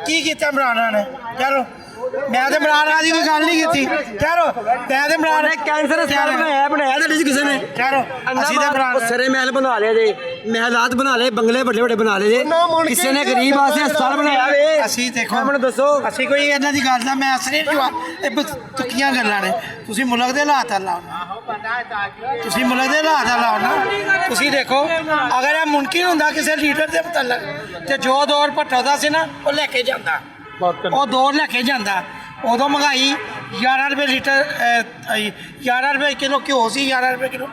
ਕੀ ਕੀਤਾ ਇਮਰਾਨ ਖਾਨ ਨੇ? ਚਲੋ ਮੈਂ ਤੇ ਇਮਰਾਨ ਖਾਨ ਦੀ ਕੋਈ ਗੱਲ ਨਹੀਂ ਕੀਤੀ। ਚਲੋ ਮੈਂ ਤੇ ਇਮਰਾਨ ਕੈਂਸਰ ਹਸਪਤਾਲ ਬਣਾਇਆ ਤੁਹਾਡੇ ਚ ਕਿਸੇ ਨੇ? ਚਲੋ ਅਸੀਂ ਤੇ ਇਮਰਾਨ ਸਰੇ ਮਹਿਲ ਬਣਾ ਲਿਆ ਜੇ, ਮਹਿਲਾਤ ਬਣਾ ਲਏ, ਬੰਗਲੇ ਵੱਡੇ ਵੱਡੇ ਬਣਾ ਲਏ ਜੇ। ਕਿਸੇ ਨੇ ਗਰੀਬ ਵਾਸਤੇ ਹਸਪਤਾਲ ਬਣਾਇਆ ਵੇ। ਅਸੀਂ ਦੇਖੋ ਮੈਨੂੰ ਦੱਸੋ, ਅਸੀਂ ਕੋਈ ਇਹਨਾਂ ਦੀ ਗੱਲ ਦਾ ਮੈਂ ਅਸਲੀ ਜਵਾਬ, ਇਹ ਬਸ ਤੁੱਕੀਆਂ ਗੱਲਾਂ ਨੇ। ਤੁਸੀਂ ਮੁਲਕ ਦੇ ਹਾਲਾਤ ਲਾਓ, ਤੁਸੀਂ ਮੁਲਕ ਦੇ ਹਾਲਾਤ ਲਾਓ ਨਾ। ਤੁਸੀਂ ਦੇਖੋ ਅਗਰ ਇਹ ਮੁਮਕਿਨ ਹੁੰਦਾ ਕਿਸੇ ਲੀਡਰ ਦੇ ਮੁਤਲਕ ਤੇ ਜੋ ਦੌਰ ਭੱਟੋ ਦਾ ਸੀ ਨਾ ਉਹ ਲੈ ਕੇ ਜਾਂਦਾ, ਉਹ ਦੌਰ ਲੈ ਕੇ ਜਾਂਦਾ। ਉਦੋਂ ਮਹਿੰਗਾਈ 11 ਰੁਪਏ ਲੀਟਰ 11 ਰੁਪਏ ਕਿਲੋ ਘਿਓ ਸੀ, 11 ਰੁਪਏ ਕਿਲੋ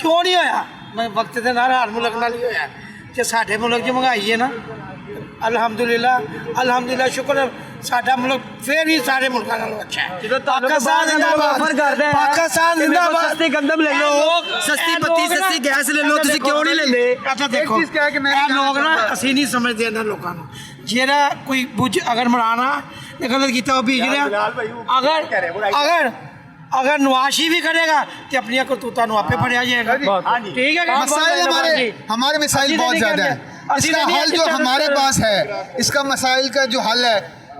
ਕਿਉਂ ਨਹੀਂ ਹੋਇਆ? ਮੈਂ ਵਕਤ ਦੇ ਨਾਲ ਹਰ ਮੁਲਕ ਨਾਲ ਹੀ ਹੋਇਆ। ਜੇ ਸਾਡੇ ਮੁਲਕ 'ਚ ਮਹਿੰਗਾਈ ਹੈ ਨਾ ਅਲਹਮਦੁਲਿਲਾ ਸ਼ੁਕਰ ਹੈ, ਸਾਡਾ ਮੁਲਕ ਫਿਰ ਵੀ ਸਾਰੇ ਮੁਲਕਾਂ ਨਾਲੋਂ ਅੱਛਾ ਹੈ। ਪਾਕਿਸਤਾਨ ਜ਼ਿੰਦਾਬਾਦ, ਪਾਕਿਸਤਾਨ ਜ਼ਿੰਦਾਬਾਦ। ਸਸਤੀ ਗੰਦਮ ਲੈ ਲਓ, ਸਸਤੀ ਬੱਤੀ, ਸਸਤੀ ਗੈਸ ਲੈ ਲਓ, ਤੁਸੀਂ ਕਿਉਂ ਨਹੀਂ ਲੈਂਦੇ? ਅੱਛਾ ਦੇਖੋ ਇਹ ਲੋਕ ਨਾ ਅਸੀਂ ਨਹੀਂ ਸਮਝਦੇ ਇਹਨਾਂ ਲੋਕਾਂ ਨੂੰ। ਜਿਹੜਾ ਕੋਈ ਬੁੱਝ ਅਗਰ ਮਰਾਣਾ ਨੇ ਗਲਤ ਕੀਤਾ ਉਹ ਭੀਜ ਰਿਹਾ। अगर नवाशी भी करेगा तो अपनी करतूता आपे फड़िया जाएगा, ठीक है। मसाइल हमारे मसाइल बहुत ज़्यादा है। इसका हल जो हमारे पास है, इसका मसाइल का जो हल है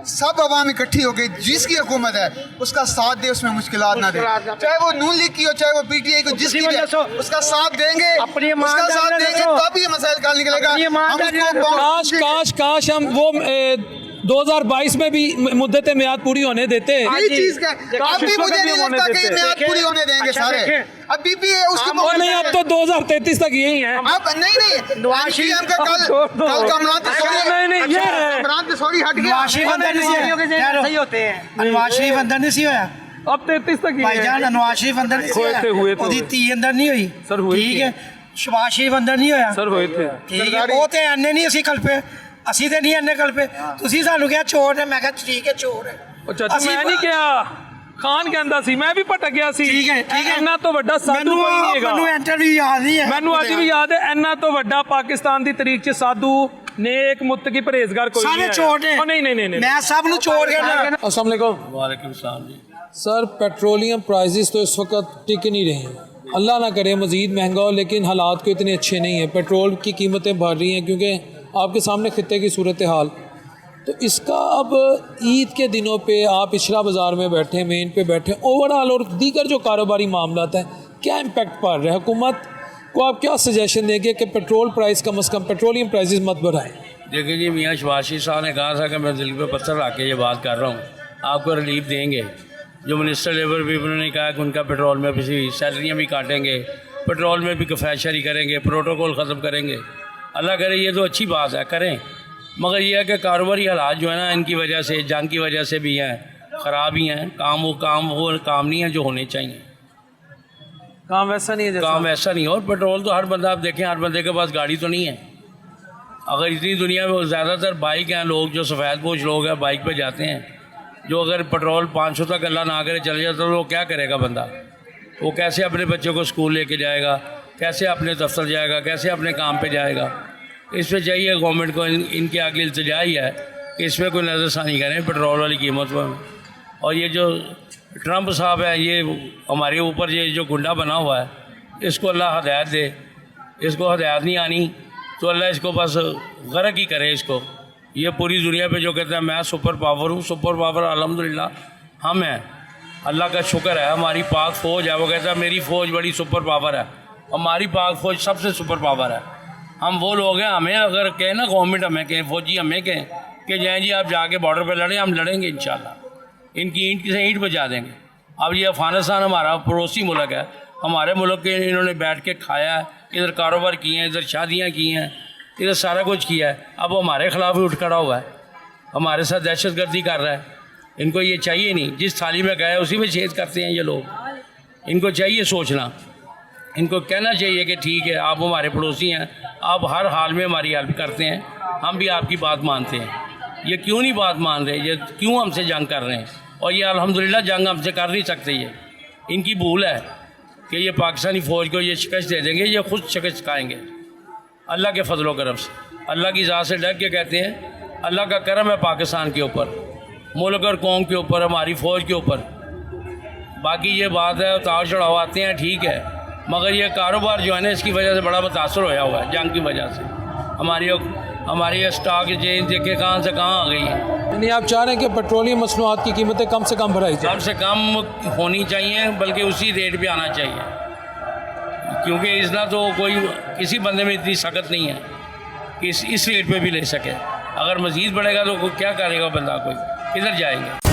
सब आवाम इकट्ठी हो गई, जिसकी हुकूमत है उसका साथ दे, उसमें मुश्किलात ना दे, चाहे वो नून लीग की हो चाहे वो PTI को, जिसकी भी है, उसका साथ देंगे, उसका साथ देंगे तब ये मसाइल का हल निकलेगा। हम उसको काश हम वो 2022 में भी मुद्दत मियाद पूरी होने देते। यही चीज का अभी मुझे नहीं लगता कि मियाद पूरी होने देंगे सारे, अभी भी उसकी नहीं, अब तो 2033 तक यही है। अब नहीं PM का कल कमरान सॉरी हट गया, नवाज शरीफ अंदर नहीं होते हैं, नवाज शरीफ अंदर नहीं सी होया, अब 33 तक भाईजान नवाज शरीफ अंदर नहीं हुए थे ਉਹਦੀ ਧੀ ਅੰਦਰ ਨਹੀਂ ਹੋਈ सर, हुई ठीक है, शहबाज शरीफ अंदर नहीं होया सर, हुए थे ठीक है, ਉਹ ਤੇ ਐਨੇ ਨਹੀਂ ਅਸੀਂ ਕਲਪੇ, ਅਸੀਂ ਤੇ ਨਹੀਂ ਐਨੇ ਕਲਪੇ, ਤੁਸੀਂ ਸਾਨੂੰ ਕਿਹਾ ਚੋਰ ਨੇ, ਮੈਂ ਕਿਹਾ ਠੀਕ ਹੈ ਚੋਰ ਹੈ। ਚਾਚਾ ਮੈਂ ਨਹੀਂ ਕਿਹਾ, ਖਾਨ ਕਹਿੰਦਾ ਸੀ, ਮੈਂ ਵੀ ਭਟਕ ਗਿਆ ਸੀ। ਠੀਕ ਹੈ ਇੰਨਾ ਤੋਂ ਵੱਡਾ ਸਾਧੂ ਕੋਈ ਨਹੀਂ ਹੈਗਾ। ਮੈਨੂੰ ਇੰਟਰਵਿਊ ਯਾਦ ਨਹੀਂ ਹੈ, ਮੈਨੂੰ ਅੱਜ ਵੀ ਯਾਦ ਹੈ, ਇੰਨਾ ਤੋਂ ਵੱਡਾ ਪਾਕਿਸਤਾਨ ਦੀ ਤਾਰੀਖ 'ਚ ਸਾਧੂ नेक मुत्तकी परहेजगार कोई सारे चोर ने। नहीं मैं सब नु चोर कहना। अस्सलाम वालेकुम। वालेकुम सलाम जी। सर पेट्रोलियम प्राइसेस तो इस वक्त टिक नहीं रहे हैं, अल्लाह ना करे मज़ीद महंगा हो, लेकिन हालात को इतने अच्छे नहीं हैं, पेट्रोल की कीमतें बढ़ रही हैं क्योंकि आपके सामने खित्ते की सूरत हाल। तो इसका अब ईद के दिनों पे आप इशरा बाज़ार में बैठे, मेन पे बैठे, ओवरऑल और दीगर जो कारोबारी मामलात हैं क्या इम्पेक्ट पड़ रहा है? हुकूमत को आप क्या सजेशन देंगे कि पेट्रोल प्राइस कम से कम पेट्रोलियम प्राइसेस मत बढ़ाएं? देखिए जी, मियाँ शहबाज शरीफ साहब ने कहा था कि मैं दिल पे पत्थर रख के ये बात कर रहा हूँ, आपको रिलीफ देंगे। जो मिनिस्टर लेबर भी उन्होंने कहा कि उनका पेट्रोल में भी सैलरियाँ भी काटेंगे, पेट्रोल में भी कफायशरी करेंगे, प्रोटोकॉल ख़त्म करेंगे। अल्लाह करे ये तो अच्छी बात है, करें, मगर यह है कि कारोबारी हालात जो है ना, इनकी वजह से, जंग की वजह से भी हैं, ख़राब ही हैं, काम नहीं है जो होने चाहिए, काम वैसा नहीं है काम वैसा नहीं है। और पेट्रोल तो हर बंदा, आप देखें, हर बंदे के पास गाड़ी तो नहीं है। अगर इतनी दुनिया में ज़्यादातर बाइक हैं, लोग जो सफ़ेद पोश लोग हैं बाइक पे जाते हैं, जो अगर पेट्रोल 500 तक अल्लाह ना करे चले जाता तो वो क्या करेगा बंदा? वो कैसे अपने बच्चों को स्कूल लेके जाएगा, कैसे अपने दफ्तर जाएगा, कैसे अपने काम पे जाएगा? इस पर चाहिए गवर्नमेंट को, इनके आगे इल्तिजा ही है कि इसमें कोई नज़रसानी करें पेट्रोल वाली कीमत पर। और ये जो ट्रंप साहब है, ये हमारे ऊपर ये जो गुंडा बना हुआ है, इसको अल्लाह हदायत दे, इसको हदायत नहीं आनी तो अल्लाह इसको बस गर्क ही करे इसको। ये पूरी दुनिया पे जो कहता है मैं सुपर पावर हूँ, सुपर पावर अल्हम्दुलिल्लाह हम हैं, अल्लाह का शुक्र है, हमारी पाक फ़ौज है। वो कहता है मेरी फ़ौज बड़ी सुपर पावर है, हमारी पाक फ़ौज सबसे सुपर पावर है। हम वो लोग हैं, हमें अगर कहें ना गवर्नमेंट हमें कहें, फौजी हमें कहें कि जय जी आप जाके बॉर्डर पर लड़ें, हम लड़ेंगे इंशाल्लाह, इनकी ईंट से ईंट बजा देंगे। अब ये अफ़गानिस्तान हमारा पड़ोसी मुल्क है, हमारे मुल्क के इन्होंने बैठ के खाया है, इधर कारोबार किए हैं, इधर शादियाँ की हैं, इधर सारा कुछ किया है। अब वो हमारे ख़िलाफ़ ही उठ खड़ा हुआ है, हमारे साथ दहशतगर्दी कर रहा है। इनको ये चाहिए नहीं, जिस थाली में गए उसी में छेद करते हैं ये लोग। इनको चाहिए सोचना, इनको कहना चाहिए कि ठीक है आप हमारे पड़ोसी हैं, आप हर हाल में हमारी हेल्प करते हैं, हम भी आपकी बात मानते हैं। ये क्यों नहीं बात मान रहे, ये क्यों हमसे जंग कर रहे हैं? और ये अल्हम्दुलिल्लाह जंग हमसे कर नहीं सकते, ये इनकी भूल है कि ये पाकिस्तानी फ़ौज को ये शिकस्त दे देंगे, ये खुद शिकस्त खाएँगे अल्लाह के फजलो करम से। अल्लाह की ज़ात से डर के कहते हैं, अल्लाह का करम है पाकिस्तान के ऊपर, मुल्क और कौम के ऊपर, हमारी फ़ौज के ऊपर। बाकी ये बात है उतार चढ़ाव आते हैं, ठीक है, मगर ये कारोबार जो है ना इसकी वजह से बड़ा मुतासर होया हुआ है जंग की वजह से। हमारी स्टॉक चेंज देखे कहाँ से कहाँ आ गई है। यानी आप चाह रहे हैं कि पेट्रोलियम मसनूआत की कीमतें कम से कम बढ़ाई जाए? कम से कम होनी चाहिए, बल्कि उसी रेट पे आना चाहिए, क्योंकि इसना तो कोई किसी बंदे में इतनी सख्त नहीं है कि इस रेट पे भी ले सके। अगर मज़ीद बढ़ेगा तो क्या करेगा बंदा, कोई किधर जाएंगे?